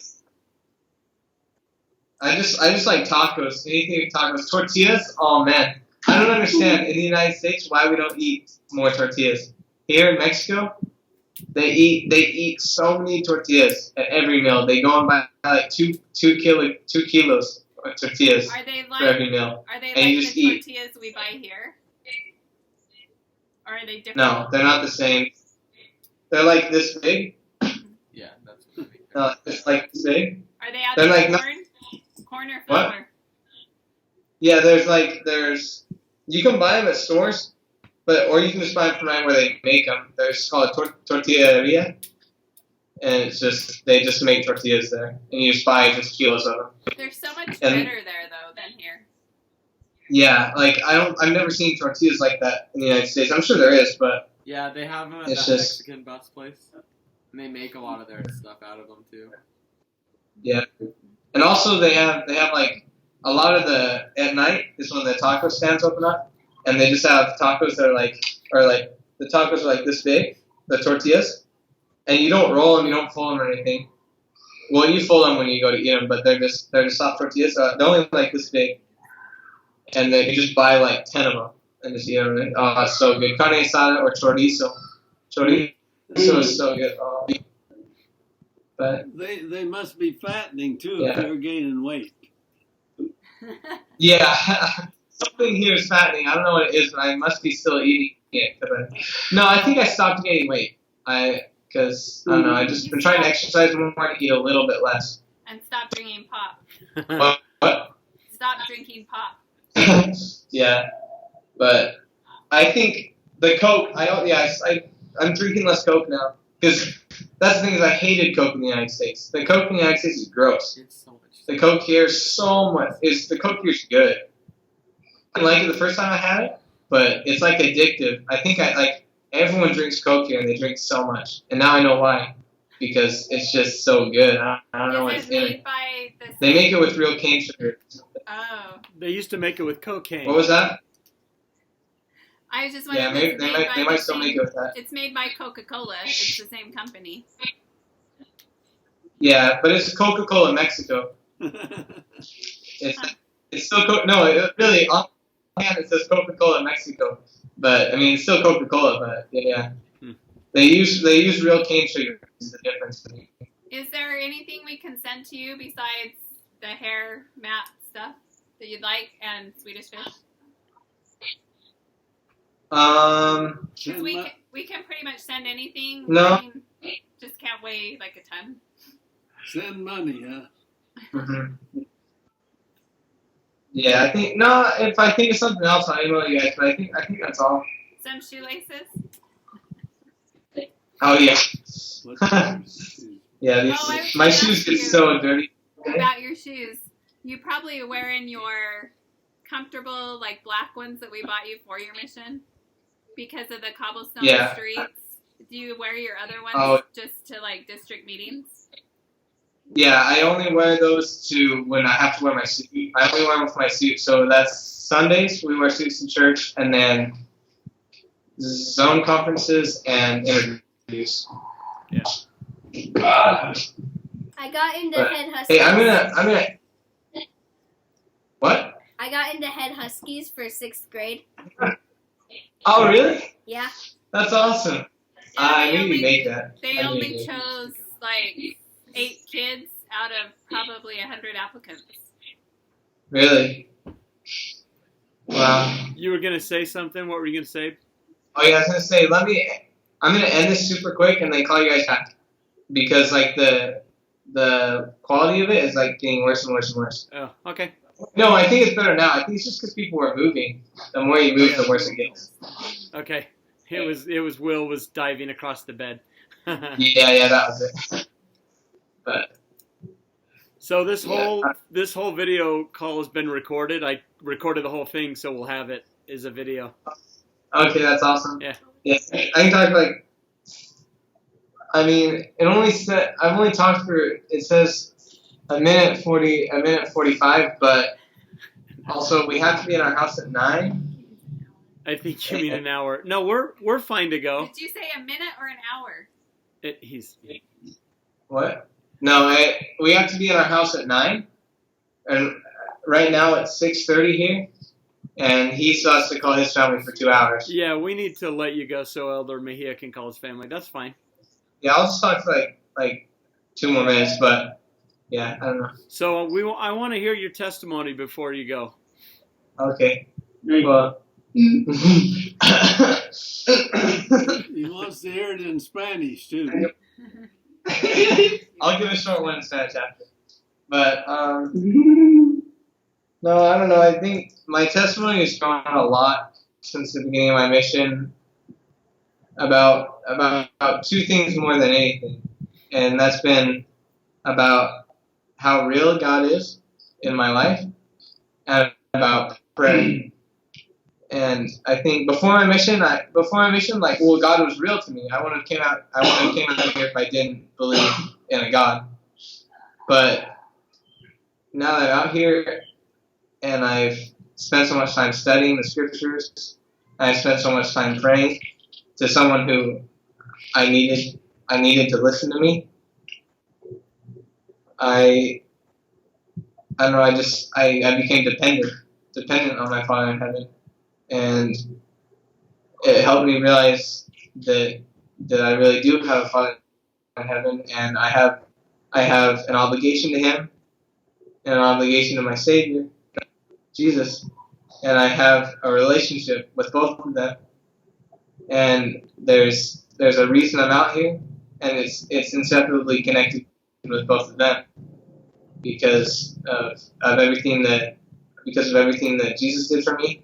just like tacos. Anything with tacos, tortillas. Oh man, I don't understand in the United States why we don't eat more tortillas. Here in Mexico, they eat so many tortillas at every meal. They go and buy like 2 kilos of tortillas for every meal. Are they and like the tortillas we buy here? Or are they different? No, they're not the same. They're like this big. Yeah, that's what I mean. No, it's like this big. Are they out they're like corn or flour? What? Yeah, there's you can buy them at stores, or you can just buy them from right where they make them. There's called a tortilleria, and it's just they just make tortillas there, and you just buy just kilos of them. They're so much better there though than here. Yeah, like I've never seen tortillas like that in the United States. I'm sure there is, but Yeah, they have them at It's that just- Mexican bus place. And they make a lot of their stuff out of them, too. Yeah. And also they have like a lot of at night is when the taco stands open up, and they just have tacos that are the tacos are like this big, the tortillas, and you don't roll them, you don't fold them or anything. Well, you fold them when you go to eat them, but they're just soft tortillas. They're only like this big, and then you just buy like 10 of them and just eat them. Oh, it's so good. Carne asada or chorizo. Chorizo is so good. Oh. But They must be fattening too Yeah. if they're gaining weight. yeah, something here is fattening. I don't know what it is, but I must be still eating it. No, I think I stopped gaining weight. Because I don't know. I've just been trying to exercise more and eat a little bit less. And stop drinking pop. What? Stop drinking pop. Yeah, but I think the Coke. I'm drinking less Coke now because that's the thing is I hated Coke in the United States. The Coke in the United States is gross. It's so much. The Coke here is so much. The Coke here is good. I didn't like it the first time I had it, but it's like addictive. I think everyone drinks Coke here and they drink so much, and now I know why. Because it's just so good. I don't know what's Is in it made it. by the They make it with real cane sugar. Oh. They used to make it with cocaine. What was that? I was just wondering Yeah, if it's they made by might the still same- make it with that. It's made by Coca-Cola. It's the same company. Yeah, but it's Coca-Cola Mexico. It's still no. It really on hand it says Coca-Cola Mexico, but I mean it's still Coca-Cola. But yeah, they use real cane sugar. Is the difference. Is there anything we can send to you besides the hair mat stuff that you'd like and Swedish fish? Because we can pretty much send anything. No. I mean, just can't weigh like a ton. Send money, huh? Mm-hmm. Yeah, I think no. If I think of something else, I'll email you guys. But I think that's all. Some shoelaces. Oh yeah. What's Yeah, Oh, I was my gonna shoes ask get you so dirty. About your shoes. You probably are wearing your comfortable like black ones that we bought you for your mission because of the cobblestone Yeah. streets. Do you wear your other ones Oh. just to like district meetings? Yeah, I only wear those to when I have to wear my suit. I only wear them for my suit. So that's Sundays. We wear suits in church, and then zone conferences and interviews. Yeah. I got into But, head huskies. Hey, I'm gonna. What? I got into head huskies for 6th grade. Oh, really? Yeah. That's awesome. I knew you'd make that. They I knew only you did. chose like 8 kids out of probably 100 applicants. Really? Wow. You were gonna say something. What were you gonna say? Oh yeah, I was gonna say. I'm gonna end this super quick and then call you guys back because like the quality of it is like getting worse and worse and worse. Oh, okay. No, I think it's better now. I think it's just because people are moving. The more you move, the worse it gets. Okay. It was Will was diving across the bed. Yeah, that was it. But So this whole video call has been recorded. I recorded the whole thing, so we'll have it as a video. okay, that's awesome. Yeah. Yeah, I can talk like. I mean, I've only talked for. It says a minute 45, but also we have to be in our house at 9. I think you mean an hour. No, we're fine to go. Did you say a minute or an hour? What? No, we have to be in our house at 9, and right now it's 6:30 here, and he still has to call his family for 2 hours. Yeah, we need to let you go so Elder Mejia can call his family. That's fine. Yeah, I'll just talk for like 2 more minutes, but yeah, I don't know. So I want to hear your testimony before you go. Okay. Well. He wants to hear it in Spanish too. I'll give a short one in Spanish after. But no, I don't know. I think my testimony has grown a lot since the beginning of my mission. About 2 things more than anything, and that's been about how real God is in my life, and about prayer. And I think before my mission, like, well, God was real to me. I wouldn't have came out here if I didn't believe in a God. But now that I'm out here and I've spent so much time studying the scriptures, and I've spent so much time praying to someone who I needed to listen to me. I don't know. I became dependent on my Father in heaven, and it helped me realize that I really do have a Father in heaven, and I have an obligation to Him, and an obligation to my Savior, Jesus, and I have a relationship with both of them. And there's a reason I'm out here, and it's inseparably connected with both of them because of everything that Jesus did for me,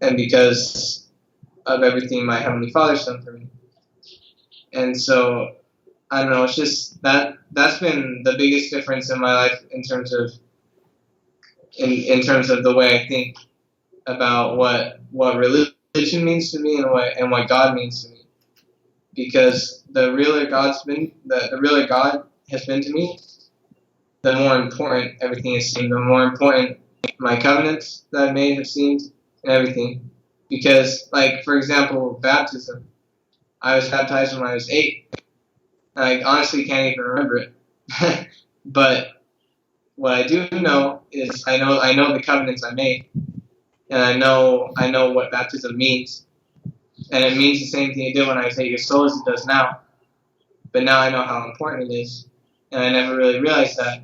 and because of everything my Heavenly Father's done for me. And so I don't know, it's just that's been the biggest difference in my life in terms of the way I think about what religion means to me and what God means to me. Because the realer God has been to me, the more important everything has seemed, the more important my covenants that I made have seemed, and everything. Because, like, for example, baptism. I was baptized when I was 8. And I honestly can't even remember it. But what I do know is I know the covenants I made, and I know what baptism means. And it means the same thing it did when I was 8 years old as it does now. But now I know how important it is. And I never really realized that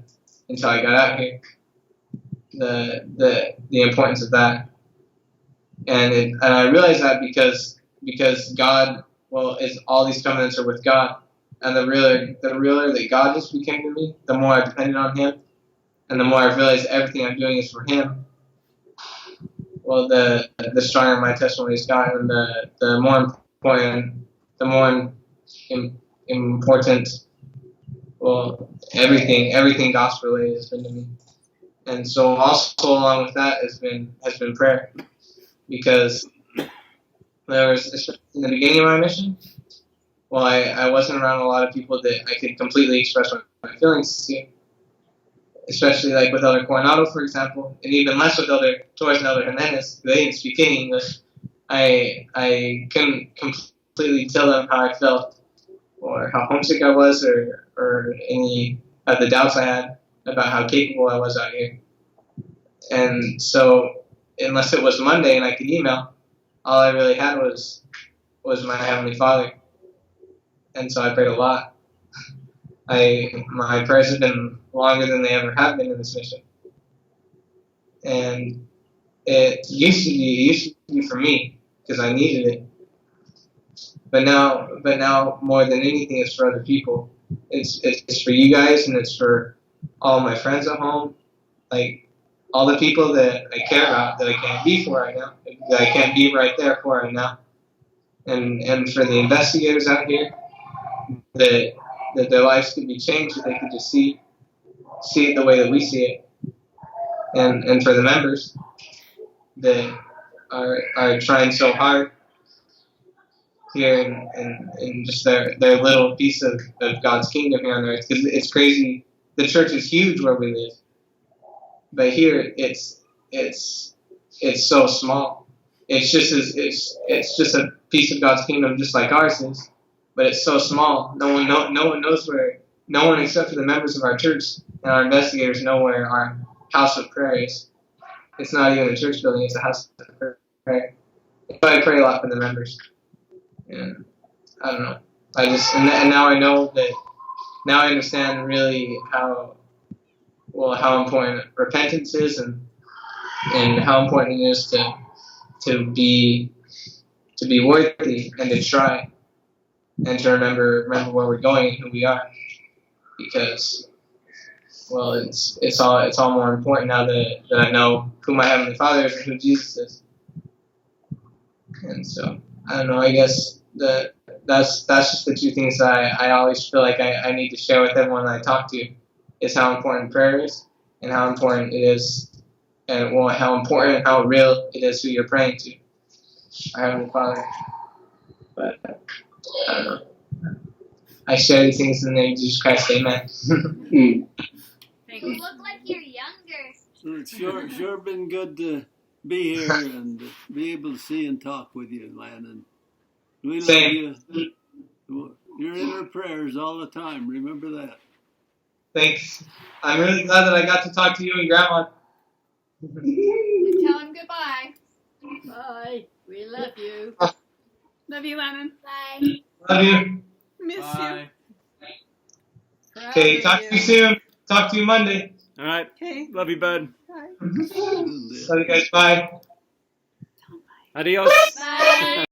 until I got out here. The importance of that. And I realized that because God, well, all these covenants are with God. And the realer that God just became to me, the more I depended on Him, and the more I realized everything I'm doing is for Him. Well, the stronger my testimony is God, and the more important, well, everything gospel related has been to me. And so also along with that has been prayer, because there was, in the beginning of my mission, well, I wasn't around a lot of people that I could completely express my feelings to, especially like with Elder Coronado, for example, and even less with Torres and Elder Jimenez. They didn't speak any English. I couldn't completely tell them how I felt, or how homesick I was, or any of the doubts I had about how capable I was out here. And so, unless it was Monday and I could email, all I really had was my Heavenly Father. And so I prayed a lot. My prayers have been longer than they ever have been in this mission. And it used to be for me, because I needed it. But now more than anything, it's for other people. It's for you guys, and it's for all my friends at home, like all the people that I care about that I can't be for right now, that I can't be right there for right now, and for the investigators out here, that their lives could be changed, that they could just see it the way that we see it, and for the members that are trying so hard here in just their little piece of God's kingdom here on earth. Because it's crazy. The church is huge where we live, but here it's so small. It's just a piece of God's kingdom, just like ours is, but it's so small. No one knows where. No one except for the members of our church and our investigators know where our house of prayer is. It's not even a church building; it's a house of prayer. But I pray a lot for the members. And I don't know. And now I know that. Now I understand really how important repentance is, and how important it is to be worthy, and to try, and to remember where we're going and who we are, because, well, it's all more important now that I know who my Heavenly Father is and who Jesus is. And so I don't know. I guess that's just the two things that I always feel like I need to share with everyone I talk to, is how important prayer is, and how important it is, and how important and how real it is who you're praying to. our Heavenly Father. But I don't know. I share these things in the name of Jesus Christ. Amen. You look like you're younger. So it's sure been good to be here and be able to see and talk with you, Landon. We love Same. you. You're in our prayers all the time. Remember that. Thanks. I'm really glad that I got to talk to you and Grandma. Tell him goodbye. Bye. We love you. Love you, Landon. Bye. Love you. Miss Bye. Okay, talk to you soon. Talk to you Monday. All right. Okay. Love you, bud. Love you guys. Bye. Adios. Bye.